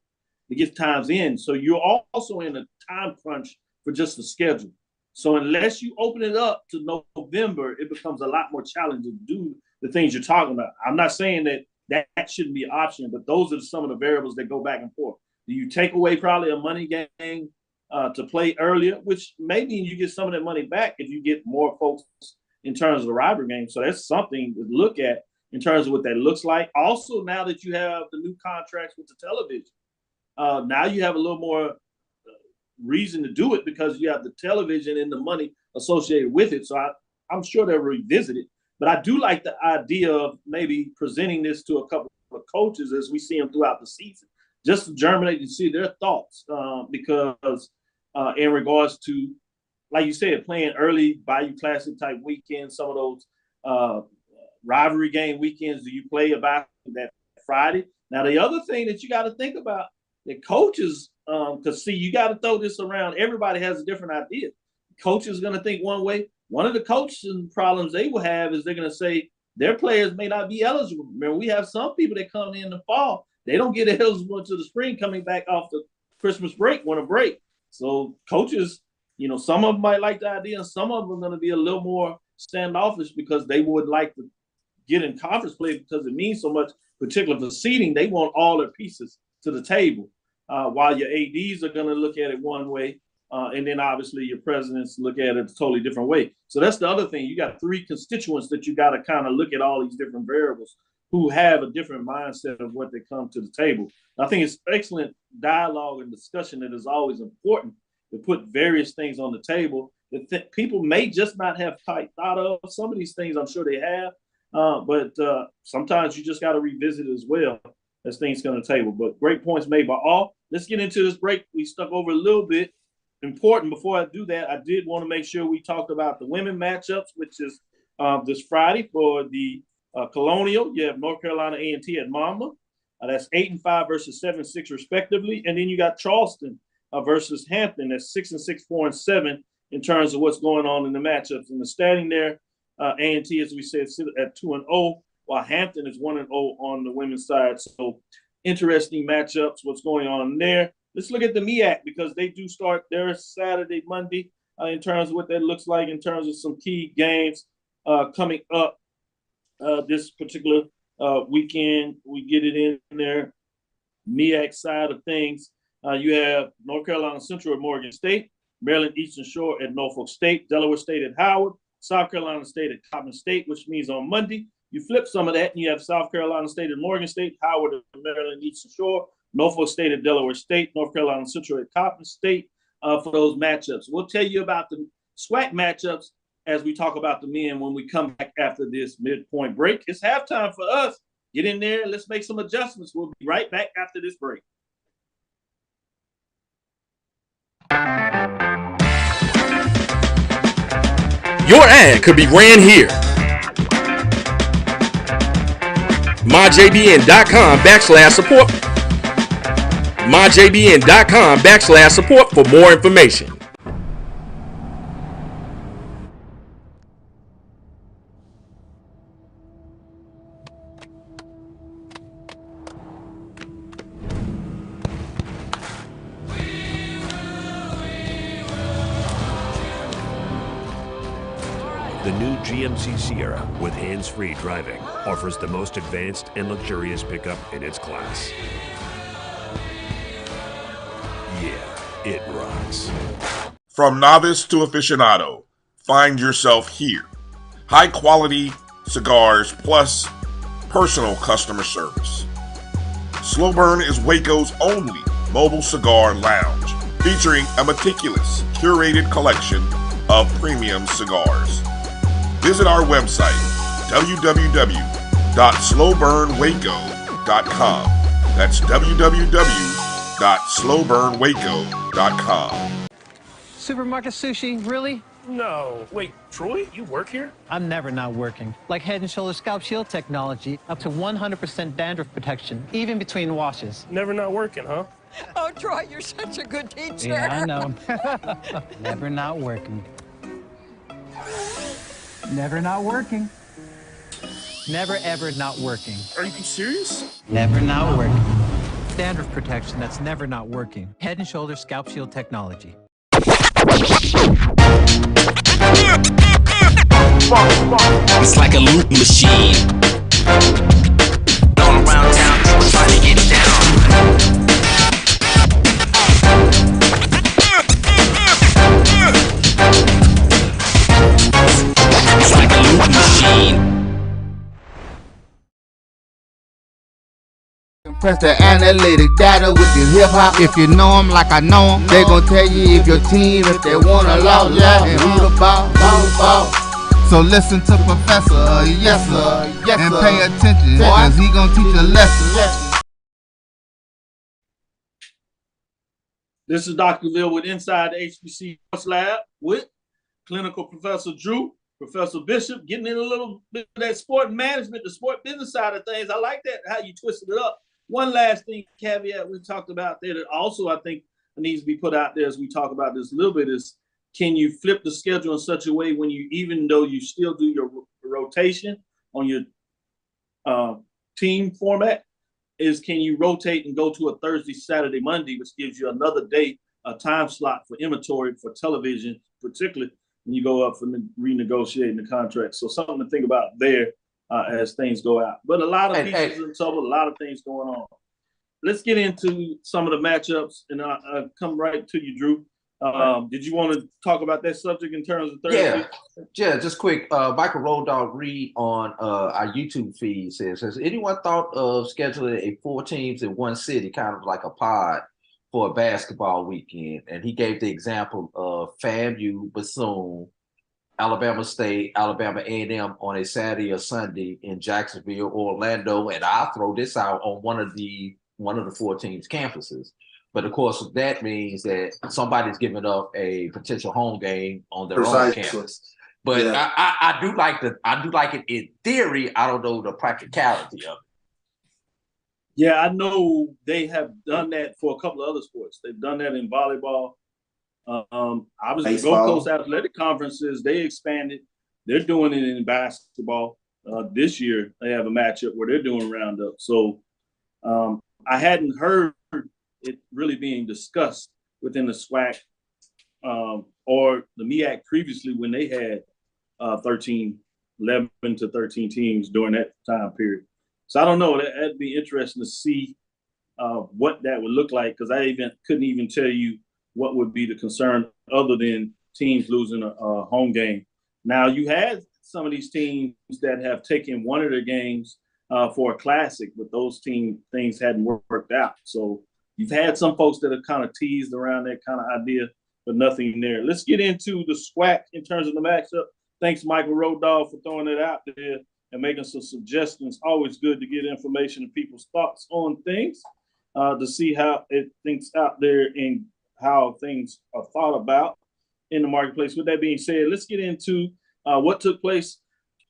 to get times in. So you're also in a time crunch for just the schedule. So unless you open it up to November, it becomes a lot more challenging to do the things you're talking about. I'm not saying that shouldn't be an option, but those are some of the variables that go back and forth. Do you take away probably a money game to play earlier, which maybe you get some of that money back if you get more folks in terms of the rivalry game. So that's something to look at in terms of what that looks like. Also, now that you have the new contracts with the television, now you have a little more reason to do it because you have the television and the money associated with it. So I'm sure they'll revisit it. But I do like the idea of maybe presenting this to a couple of coaches as we see them throughout the season, just to germinate and see their thoughts. Because in regards to, like you said, playing early Bayou Classic type weekends, some of those rivalry game weekends, do you play about that Friday? Now, the other thing that you got to think about, the coaches, because see, you got to throw this around. Everybody has a different idea. Coaches are going to think one way. One of the coaching problems they will have is they're going to say their players may not be eligible. Remember, we have some people that come in the fall. They don't get eligible until the spring coming back off the Christmas break, want a break. So coaches, some of them might like the idea, and some of them are going to be a little more standoffish because they would like to get in conference play because it means so much, particularly for seeding. They want all their pieces to the table, while your ADs are going to look at it one way, and then obviously your presidents look at it a totally different way. So that's the other thing. You got three constituents that you got to kind of look at all these different variables who have a different mindset of what they come to the table. I think it's excellent dialogue and discussion that is always important to put various things on the table that people may just not have quite thought of. Some of these things I'm sure they have, But sometimes you just got to revisit as well as things come to the table. But great points made by all. Let's get into this break. We stuck over a little bit. Important, before I do that, I did want to make sure we talked about the women matchups, which is this Friday for the Colonial. You have North Carolina A&T at Mama. That's 8-5 versus 7-6 respectively. And then you got Charleston versus Hampton. That's 6-6, 4-7 in terms of what's going on in the matchups. And the standing there, A&T, as we said, sit at 2-0, while Hampton is 1-0 on the women's side. So interesting matchups, what's going on there. Let's look at the MEAC because they do start their Saturday, Monday in terms of what that looks like in terms of some key games coming up this particular weekend. We get it in there. MEAC side of things, you have North Carolina Central at Morgan State, Maryland Eastern Shore at Norfolk State, Delaware State at Howard, South Carolina State at Coppin State, which means on Monday, you flip some of that and you have South Carolina State at Morgan State, Howard at Maryland Eastern Shore, Norfolk State at Delaware State, North Carolina Central at Coppin State for those matchups. We'll tell you about the SWAC matchups as we talk about the men when we come back after this midpoint break. It's halftime for us. Get in there. Let's make some adjustments. We'll be right back after this break. Your ad could be ran here. MyJBN.com/support. MyJBN.com/support for more information. The new GMC Sierra with hands-free driving offers the most advanced and luxurious pickup in its class. Yeah, it rocks. From novice to aficionado, find yourself here. High quality cigars plus personal customer service. Slow Burn is Waco's only mobile cigar lounge, featuring a meticulous, curated collection of premium cigars. Visit our website, www.slowburnwaco.com. That's www.slowburnwaco.com. Supermarket sushi, really? No. Wait, Troy, you work here? I'm never not working. Like Head & Shoulders Scalp Shield technology, up to 100% dandruff protection, even between washes. Never not working, huh? Oh, Troy, you're such a good teacher. Yeah, I know. Never not working. Never not working. Never ever not working. Are you serious? Never not working. Dandruff protection that's never not working. Head & Shoulders Scalp Shield technology. It's like a loop machine. All around town, people trying to get down. It's like a loop machine. Press the analytic data with your hip hop. If you know them like I know them, they gon' tell you if your team, if they wanna lose, and who the ball. So listen to Professor, yes sir, and pay attention, cause he gon' teach a lesson. This is Dr. Cavil with Inside the HBCU Lab with Clinical Professor Drew, Professor Bishop, getting in a little bit of that sport management, the sport business side of things. I like that, how you twisted it up. One last thing, caveat we talked about there that also I think needs to be put out there as we talk about this a little bit is, can you flip the schedule in such a way when you, even though you still do your rotation on your team format, is can you rotate and go to a Thursday, Saturday, Monday, which gives you another day, a time slot for inventory for television, particularly when you go up for renegotiating the contract. So something to think about there as things go out. But a lot of pieces in trouble, a lot of things going on. Let's get into some of the matchups, and I'll come right to you, Drew. Did you want to talk about that subject in terms of Thursday? Yeah, just quick. Michael Road Dog Reed on our YouTube feed says, has anyone thought of scheduling a 4 teams in one city, kind of like a pod for a basketball weekend? And he gave the example of FAMU, Bassoon, Alabama State, Alabama A&M on a Saturday or Sunday in Jacksonville, Orlando, and I'll throw this out on one of the 4 teams' campuses. But of course, that means that somebody's giving up a potential home game on their own campus. But yeah. I do like it in theory. I don't know the practicality of it. Yeah, I know they have done that for a couple of other sports. They've done that in volleyball. Obviously, the Gold Coast Athletic Conferences, they expanded. They're doing it in basketball. This year, they have a matchup where they're doing roundup. So I hadn't heard it really being discussed within the SWAC or the MEAC previously when they had 11 to 13 teams during that time period. So I don't know. That'd be interesting to see what that would look like, because I couldn't even tell you what would be the concern other than teams losing a home game. Now, you had some of these teams that have taken one of their games for a classic, but those things hadn't worked out. So you've had some folks that have kind of teased around that kind of idea, but nothing there. Let's get into the SWAC in terms of the matchup. Thanks, Michael Rodolph, for throwing it out there and making some suggestions. Always good to get information and people's thoughts on things, to see how it thinks out there and how things are thought about in the marketplace. With that being said, let's get into what took place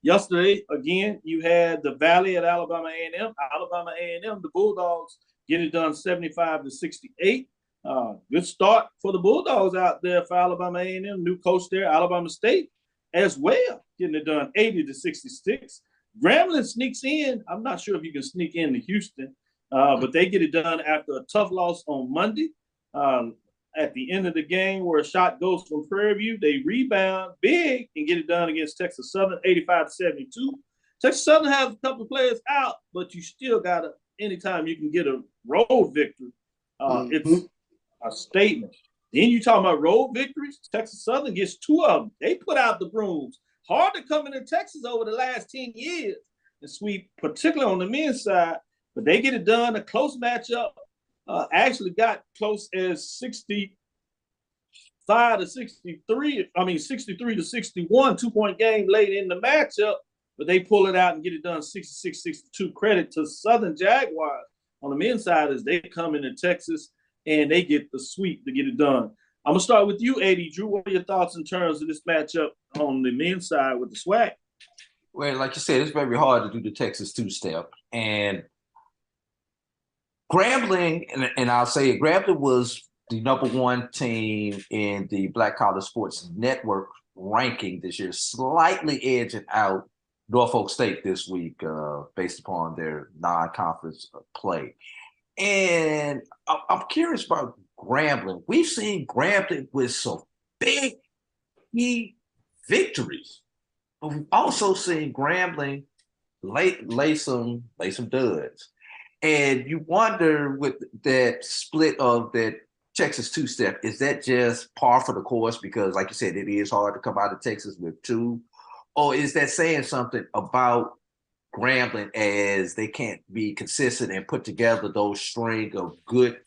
yesterday. Again, you had the Valley at Alabama A&M. Alabama A&M, the Bulldogs, get it done 75-68. Good start for the Bulldogs out there for Alabama A&M. New coach there, Alabama State, as well, getting it done 80-66. Grambling sneaks in. I'm not sure if you can sneak into Houston, but they get it done after a tough loss on Monday. At the end of the game, where a shot goes from Prairie View, they rebound big and get it done against Texas Southern, 85-72. Texas Southern has a couple of players out, but you still got to, anytime you can get a road victory, it's a statement. Then you talk about road victories. Texas Southern gets 2 of them. They put out the brooms. Hard to come into Texas over the last 10 years and sweep, particularly on the men's side, but they get it done. A close matchup. Actually got close as 63-63. 63-61, 2-point game late in the matchup, but they pull it out and get it done 66-62. Credit to Southern Jaguars on the men's side as they come into Texas and they get the sweep to get it done. I'm going to start with you, AD. Drew, what are your thoughts in terms of this matchup on the men's side with the SWAC? Well, like you said, it's very hard to do the Texas two-step. And Grambling, and I'll say it, Grambling was the #1 team in the Black College Sports Network ranking this year, slightly edging out Norfolk State this week based upon their non-conference play. And I'm curious about Grambling. We've seen Grambling with some big key victories, but we've also seen Grambling lay some duds. And you wonder with that split of that Texas two-step, is that just par for the course? Because like you said, it is hard to come out of Texas with 2. Or is that saying something about Grambling as they can't be consistent and put together those string of good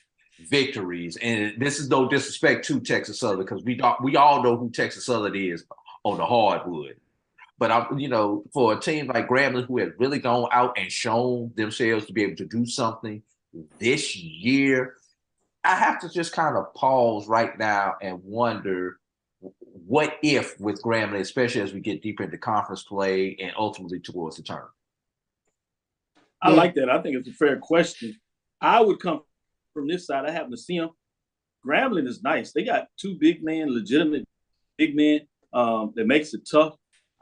victories? And this is no disrespect to Texas Southern, because we all know who Texas Southern is on the hardwood. But for a team like Grambling, who has really gone out and shown themselves to be able to do something this year, I have to just kind of pause right now and wonder what if with Grambling, especially as we get deeper into conference play and ultimately towards the tournament. I like that. I think it's a fair question. I would come from this side. I happen to see them. Grambling is nice. They got 2 big men, legitimate big men, that makes it tough.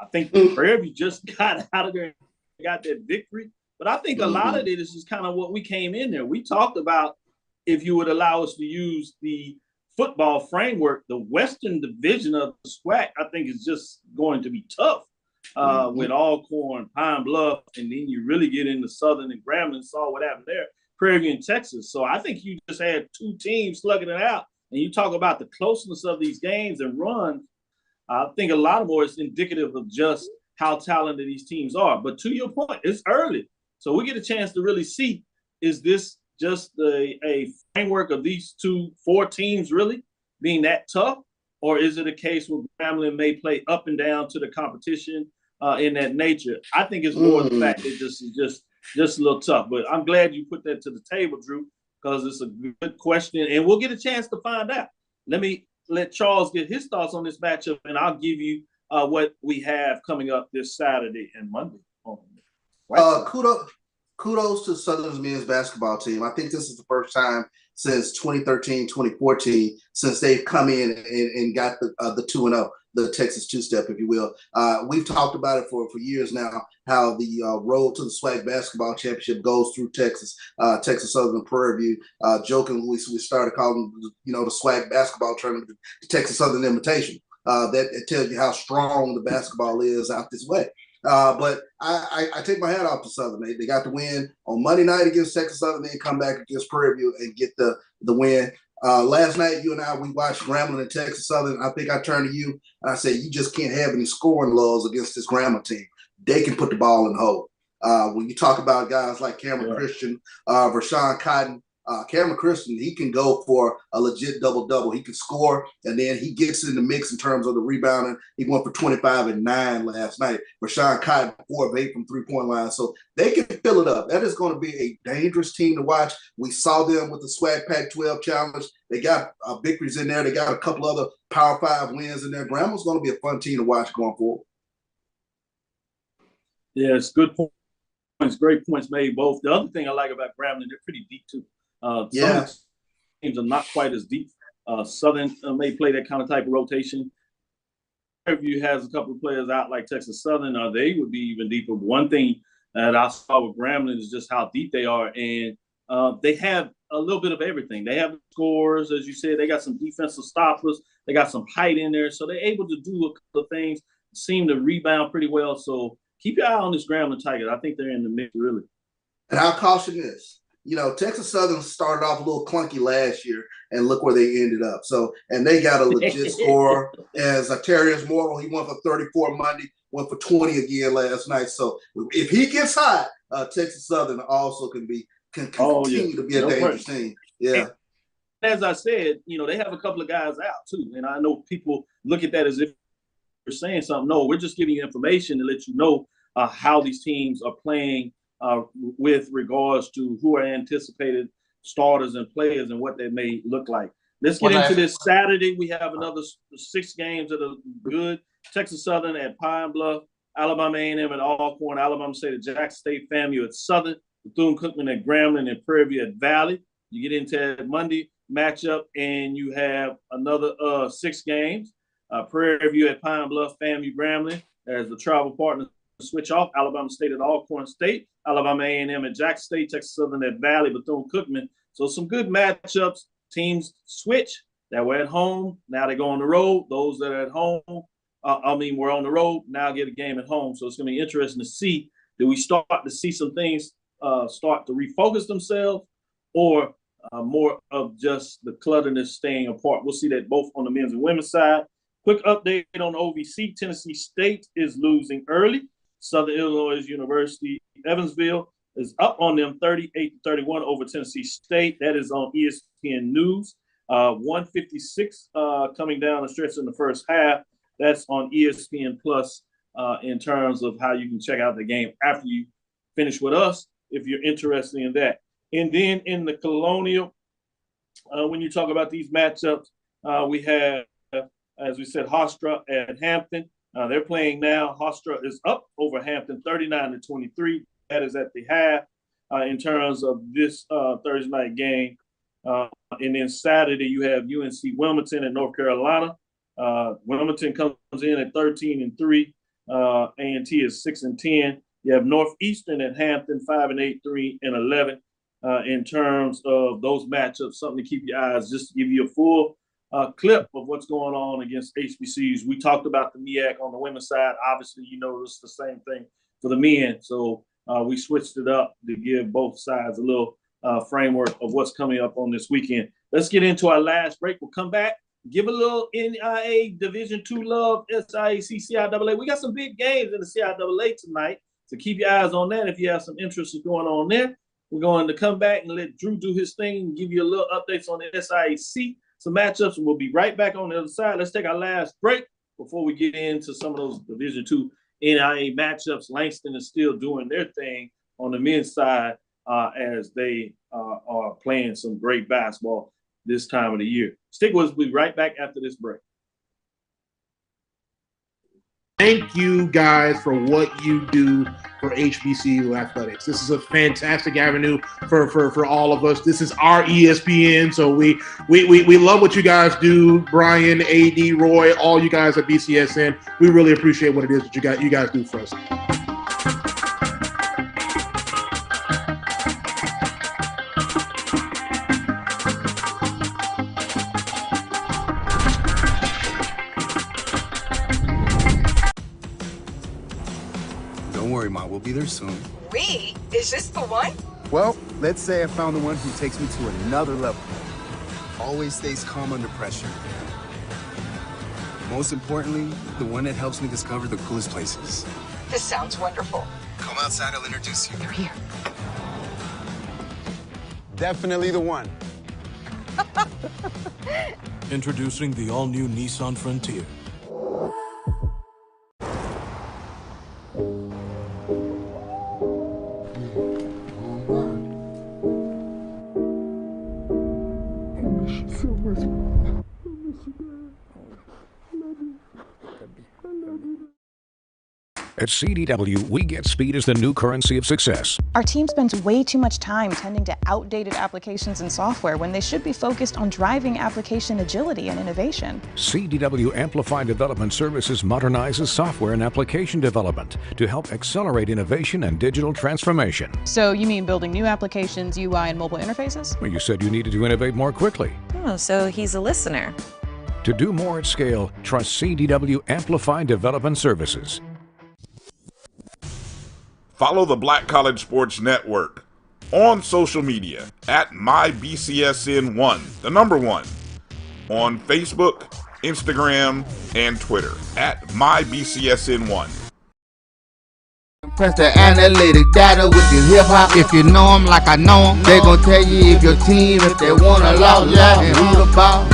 I think Prairie View just got out of there and got that victory. But I think a lot of it is just kind of what we came in there. We talked about if you would allow us to use the football framework, the Western Division of the SWAC, I think is just going to be tough with Alcorn, Pine Bluff, and then you really get into Southern and Grambling, saw what happened there, Prairie View and Texas. So I think you just had 2 teams slugging it out. And you talk about the closeness of these games and runs, I think a lot more is indicative of just how talented these teams are. But to your point, it's early. So we get a chance to really see, is this just a framework of these 4 teams really being that tough? or is it a case where Grambling may play up and down to the competition in that nature? I think it's more the fact that this is just a little tough. But I'm glad you put that to the table, Drew, because it's a good question, and we'll get a chance to find out. Let me let Charles get his thoughts on this matchup, and I'll give you what we have coming up this Saturday and Monday. Kudos to Southern's men's basketball team. I think this is the first time since 2013, 2014, since they've come in and got the 2-0, the Texas two-step, if you will. We've talked about it for years now, how the road to the SWAC basketball championship goes through Texas, Texas Southern and Prairie View. Jokingly, we started calling, the SWAC basketball tournament the Texas Southern Invitation. That it tells you how strong the basketball is out this way. But I take my hat off to Southern. They got the win on Monday night against Texas Southern, then come back against Prairie View and get the win. Last night, you and I, we watched Grambling and Texas Southern. I think I turned to you and I said, you just can't have any scoring lulls against this Grambling team. They can put the ball in the hole. When you talk about guys like Cameron Christian, Rashawn Cotton, Cameron Christian, he can go for a legit double-double. He can score, and then he gets in the mix in terms of the rebounding. He went for 25 and 9 last night. Rashawn Cotton, 4 of 8 from three-point line. So they can fill it up. That is going to be a dangerous team to watch. We saw them with the SWAC Pac-12 Challenge. They got victories in there. They got a couple other Power 5 wins in there. Gramble's going to be a fun team to watch going forward. Yeah, it's good points. Great points made both. The other thing I like about Grambling, they're pretty deep too. Some teams are not quite as deep. Southern may play that kind of type of rotation. If you has a couple of players out like Texas Southern, they would be even deeper. One thing that I saw with Grambling is just how deep they are, and they have a little bit of everything. They have scores, as you said. They got some defensive stoppers. They got some height in there, so they're able to do a couple of things. Seem to rebound pretty well. So keep your eye on this Grambling Tigers. I think they're in the mix really. And I'll caution this. Texas Southern started off a little clunky last year, and look where they ended up. So, and they got a legit scorer as Terrius Morrill. He went for 34 Monday, went for 20 again last night. So, if he gets hot, Texas Southern also can continue to be a dangerous team. Yeah. And as I said, they have a couple of guys out too, and I know people look at that as if we're saying something. No, we're just giving you information to let you know how these teams are playing. With regards to who are anticipated starters and players and what they may look like. Let's get into this Saturday. We have another 6 games that are good. Texas Southern at Pine Bluff, Alabama A&M at Alcorn, Alabama State at Jackson State, FAMU at Southern, Bethune-Cookman at Grambling, and Prairie View at Valley. You get into that Monday matchup, and you have another 6 games. Prairie View at Pine Bluff, FAMU, Grambling as the travel partner. Switch off. Alabama State at Alcorn State, Alabama A&M at Jackson State, Texas Southern at Valley, Bethune-Cookman. So some good matchups. Teams switch. That were at home. Now they go on the road. Those that are at home, we're on the road. Now get a game at home. So it's going to be interesting to see. Do we start to see some things start to refocus themselves, or more of just the clutterness staying apart? We'll see that both on the men's and women's side. Quick update on OVC. Tennessee State is losing early. Southern Illinois University, Evansville is up on them 38-31 over Tennessee State. That is on ESPN News. 156 coming down the stretch in the first half. That's on ESPN Plus in terms of how you can check out the game after you finish with us if you're interested in that. And then in the Colonial, when you talk about these matchups, we have, as we said, Hofstra at Hampton. They're playing now. Hofstra is up over Hampton 39-23. That is at the half in terms of this Thursday night game. And then Saturday, you have UNC Wilmington at North Carolina. Wilmington comes in at 13-3. A&T is 6-10. You have Northeastern at Hampton 5-8, 3-11. In terms of those matchups, something to keep your eyes, just to give you a full clip of what's going on against HBCUs. We talked about the MEAC on the women's side. Obviously, it's the same thing for the men. So we switched it up to give both sides a little framework of what's coming up on this weekend. Let's get into our last break. We'll come back, give a little NIA Division II love, SIAC, CIAA. We got some big games in the CIAA tonight, so keep your eyes on that if you have some interest in going on there. We're going to come back and let Drew do his thing and give you a little updates on the SIAC. some matchups. We'll be right back on the other side. Let's take our last break before we get into some of those Division II NIA matchups. Langston is still doing their thing on the men's side as they are playing some great basketball this time of the year. Stick with us. We'll be right back after this break. Thank you guys for what you do for HBCU athletics. This is a fantastic avenue for all of us. This is our ESPN, so we love what you guys do. Brian, AD, Roy, all you guys at BCSN. We really appreciate what it is that you guys do for us. Don't worry, Ma. We'll be there soon. We? Is this the one? Well, let's say I found the one who takes me to another level. Always stays calm under pressure. Most importantly, the one that helps me discover the coolest places. This sounds wonderful. Come outside, I'll introduce you. You're here. Definitely the one. Introducing the all-new Nissan Frontier. At CDW, we get speed as the new currency of success. Our team spends way too much time tending to outdated applications and software when they should be focused on driving application agility and innovation. CDW Amplify Development Services modernizes software and application development to help accelerate innovation and digital transformation. So you mean building new applications, UI, and mobile interfaces? Well, you said you needed to innovate more quickly. Oh, so he's a listener. To do more at scale, trust CDW Amplify Development Services. Follow the Black College Sports Network on social media at MyBCSN1, the number 1, on Facebook, Instagram, and Twitter at MyBCSN1. Press the analytic data with your hip hop. If you know them like I know them, they gon' tell you if your team, if they wanna loud, and who the ball.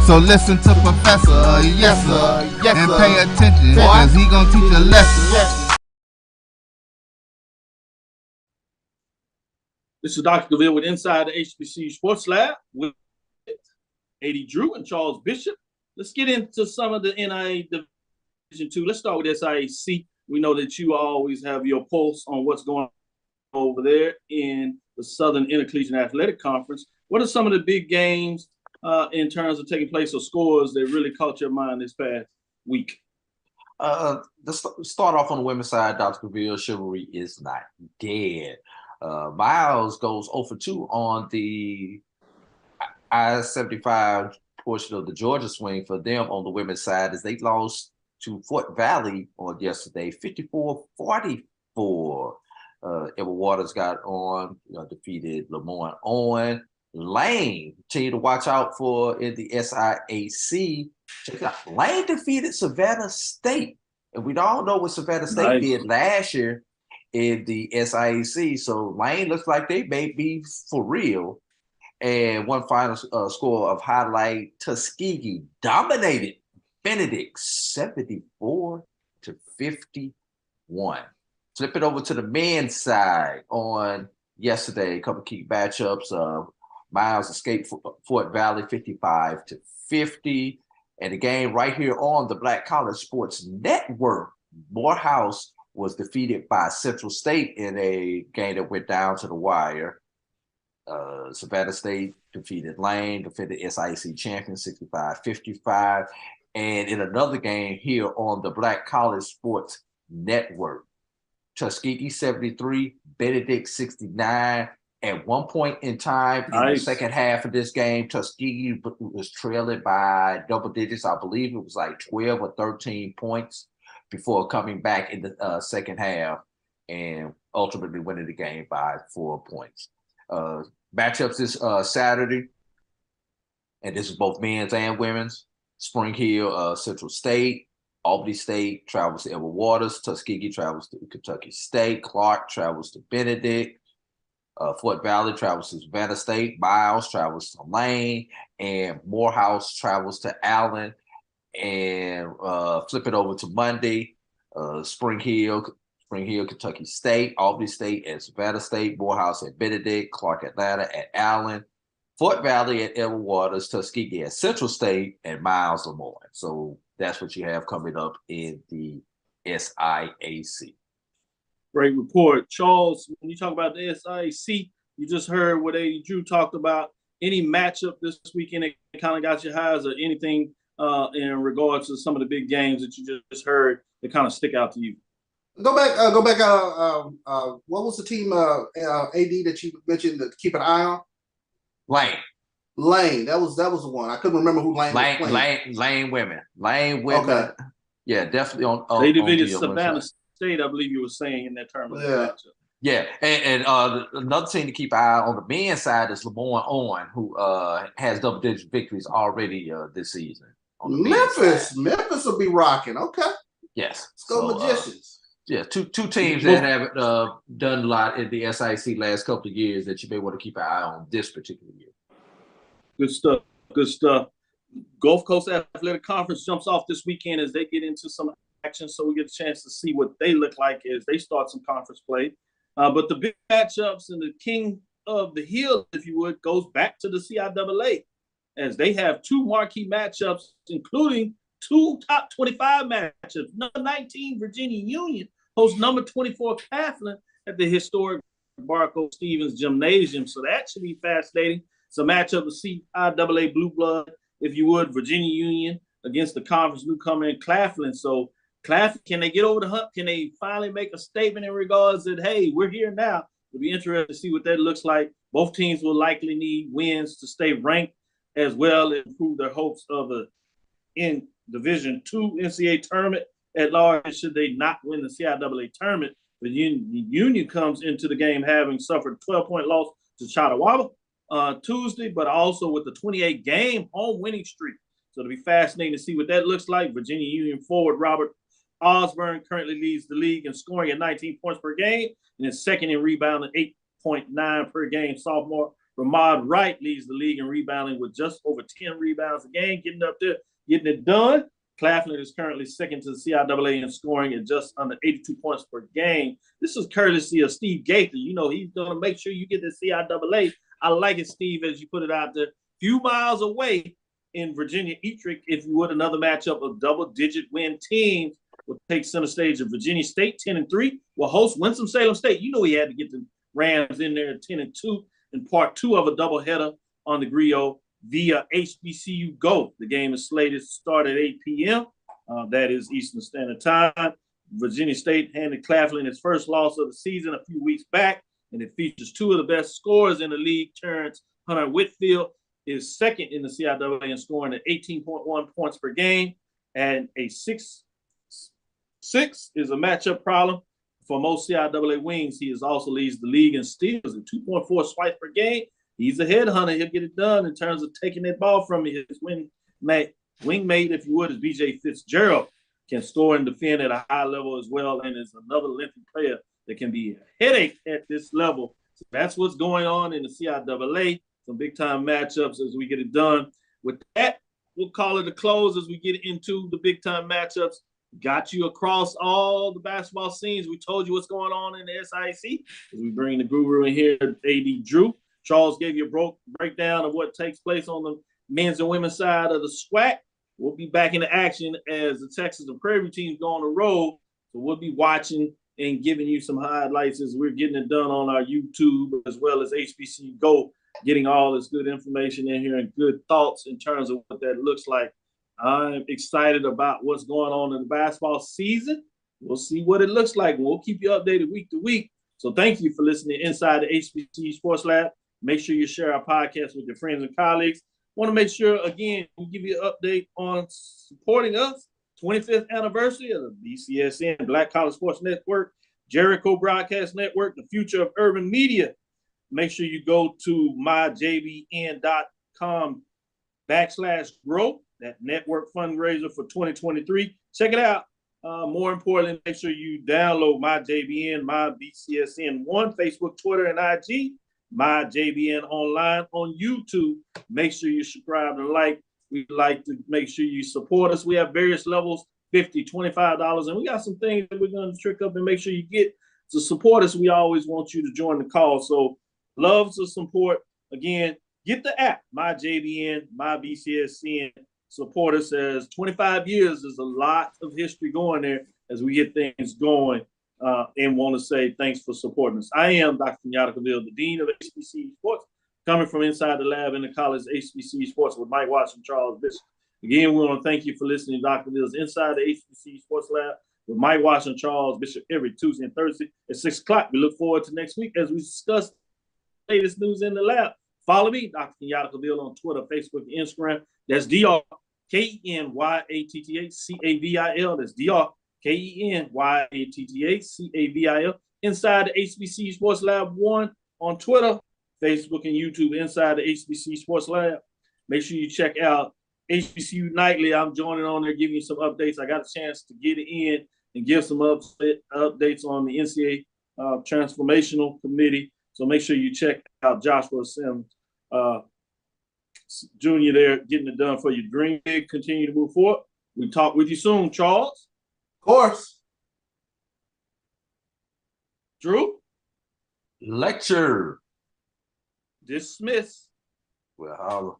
So listen to Professor, yes sir, and pay attention, cause he gon' teach a lesson. This is Dr. Cavil with Inside the HBCU Sports Lab with AD Drew and Charles Bishop. Let's get into some of the NIA Division II. Let's start with SIAC. We know that you always have your pulse on what's going on over there in the Southern Intercollegiate Athletic Conference. What are some of the big games in terms of taking place or scores that really caught your mind this past week? Let's start off on the women's side. Dr. Cavil, chivalry is not dead. Miles goes 0 for 2 on the I-75 portion of the Georgia swing for them on the women's side as they lost to Fort Valley on yesterday, 54-44. Edward Waters got on, defeated Lemoyne Owen. Lane, continue to watch out for in the SIAC. Check it out. Lane defeated Savannah State. And we all know what Savannah State did last year in the SIAC. So Lane looks like they may be for real. And one final score of highlight, Tuskegee dominated Benedict 74-51. Flip it over to the men's side on yesterday. A couple key matchups. Miles escaped Fort Valley 55-50. And the game right here on the Black College Sports Network, Morehouse was defeated by Central State in a game that went down to the wire. Savannah State defeated Lane, defeated SIAC champion 65-55. And in another game here on the Black College Sports Network, Tuskegee 73, Benedict 69. At one point in time in the second half of this game, Tuskegee was trailing by double digits. I believe it was like 12 or 13 points before coming back in the second half and ultimately winning the game by 4 points. Matchups this Saturday, and this is both men's and women's. Spring Hill, Central State. Albany State travels to Edward Waters. Tuskegee travels to Kentucky State. Clark travels to Benedict. Fort Valley travels to Savannah State. Miles travels to Lane, and Morehouse travels to Allen. And flip it over to Monday. Spring Hill, Kentucky State, Albany State at Savannah State, Morehouse at Benedict, Clark Atlanta at Allen, Fort Valley at Edward Waters, Tuskegee at Central State, and Miles Lemoyne. So that's what you have coming up in the SIAC. Great report. Charles, when you talk about the SIAC, you just heard what A.D. Drew talked about. Any matchup this weekend that kind of got your highs, or anything in regards to some of the big games that you just heard that kind of stick out to you? Go back. What was the team, AD, that you mentioned to keep an eye on? Lane. That was the one. I couldn't remember who Lane was playing. Lane women. Okay. Yeah, definitely on. They defeated Savannah State, I believe you were saying, in that tournament. Yeah, and another team to keep an eye on the men's side is Lemoyne Owen, who has double-digit victories already this season. Memphis will be rocking. Okay. Yes. Let's go Magicians. Yeah, two teams that haven't done a lot in the SIC last couple of years that you may want to keep an eye on this particular year. Good stuff. Good stuff. Gulf Coast Athletic Conference jumps off this weekend as they get into some action, so we get a chance to see what they look like as they start some conference play. But the big matchups and the king of the hill, if you would, goes back to the CIAA, as they have two marquee matchups, including two top 25 matchups. Number 19, Virginia Union, hosts number 24, Claflin, at the historic Barco Stevens Gymnasium. So that should be fascinating. It's a matchup of CIAA Blue Blood, if you would, Virginia Union against the conference newcomer in Claflin. So Claflin, can they get over the hump? Can they finally make a statement in regards that, hey, we're here now? It'll be interesting to see what that looks like. Both teams will likely need wins to stay ranked, as well as improve their hopes of the in Division II NCAA tournament at large. Should they not win the CIAA tournament, the Union comes into the game having suffered a 12-point loss to Chautauqua Tuesday, but also with the 28-game home winning streak. So it'll be fascinating to see what that looks like. Virginia Union forward Robert Osborne currently leads the league in scoring at 19 points per game, and is second in rebounding, 8.9 per game. Sophomore Ramad Wright leads the league in rebounding with just over 10 rebounds a game, getting up there, getting it done. Claflin is currently second to the CIAA in scoring at just under 82 points per game. This is courtesy of Steve Gaither. You know, he's going to make sure you get the CIAA. I like it, Steve, as you put it out there. Few miles away in Virginia Eatrick, if you would, another matchup of double-digit win teams will take center stage of Virginia State, 10-3, will host Winston-Salem State. You know he had to get the Rams in there at 10-2 in part two of a doubleheader on the Griot via HBCU Go. The game is slated to start at 8 p.m. That is Eastern Standard Time. Virginia State handed Claflin its first loss of the season a few weeks back, and it features two of the best scorers in the league. Terrence Hunter Whitfield is second in the CIAA in scoring at 18.1 points per game, and a 6 is a matchup problem for most CIAA wings. He also leads the league in steals at 2.4 swipes per game. He's a headhunter. He'll get it done in terms of taking that ball from me. His wingmate, if you would, is B.J. Fitzgerald, can score and defend at a high level as well, and is another lengthy player that can be a headache at this level. So that's what's going on in the CIAA. Some big-time matchups as we get it done. With that, we'll call it a close as we get into the big-time matchups. Got you across all the basketball scenes. We told you what's going on in the SIC. As we bring the guru in here, A.D. Drew. Charles gave you a breakdown of what takes place on the men's and women's side of the SWAC. We'll be back into action as the Texas and Prairie teams go on the road. So we'll be watching and giving you some highlights as we're getting it done on our YouTube, as well as HBCU Go, getting all this good information in here and good thoughts in terms of what that looks like. I'm excited about what's going on in the basketball season. We'll see what it looks like. We'll keep you updated week to week. So thank you for listening to Inside the HBCU Sports Lab. Make sure you share our podcast with your friends and colleagues. Want to make sure, again, we give you an update on supporting us. 25th anniversary of the BCSN, Black College Sports Network, Jericho Broadcast Network, the future of urban media. Make sure you go to myjbn.com/grow, that network fundraiser for 2023. Check it out. More importantly, make sure you download MyJBN, My BCSN1, Facebook, Twitter, and IG. My JBN Online on YouTube. Make sure you subscribe and like. We'd like to make sure you support us. We have various levels, $50, $25, and we got some things that we're going to trick up and make sure you get to support us. We always want you to join the call. So love to support. Again, get the app, My JBN, My BCSN. Support us, as 25 years is a lot of history going there as we get things going, and want to say thanks for supporting us. I am Dr. Kenyatta, the Dean of HBCU Sports, coming from inside the lab in the college HBCU Sports with Mike Watts and Charles Bishop. Again, we want to thank you for listening to Dr. Mills Inside the HBCU Sports Lab with Mike Watts and Charles Bishop every Tuesday and Thursday at 6 o'clock. We look forward to next week as we discuss the latest news in the lab. Follow me, Dr. Kenyatta on Twitter, Facebook, and Instagram. That's DRKenyattacavil. That's DRKenyattacavil. Inside the HBCU Sports Lab 1 on Twitter, Facebook, and YouTube. Inside the HBCU Sports Lab. Make sure you check out HBCU Nightly. I'm joining on there, giving you some updates. I got a chance to get it in and give some updates on the NCAA Transformational Committee. So make sure you check out Joshua Sims Jr. there, getting it done for you. Dream big, continue to move forward. We talk with you soon, Charles. Of course. Drew. Lecture. Dismiss. Well,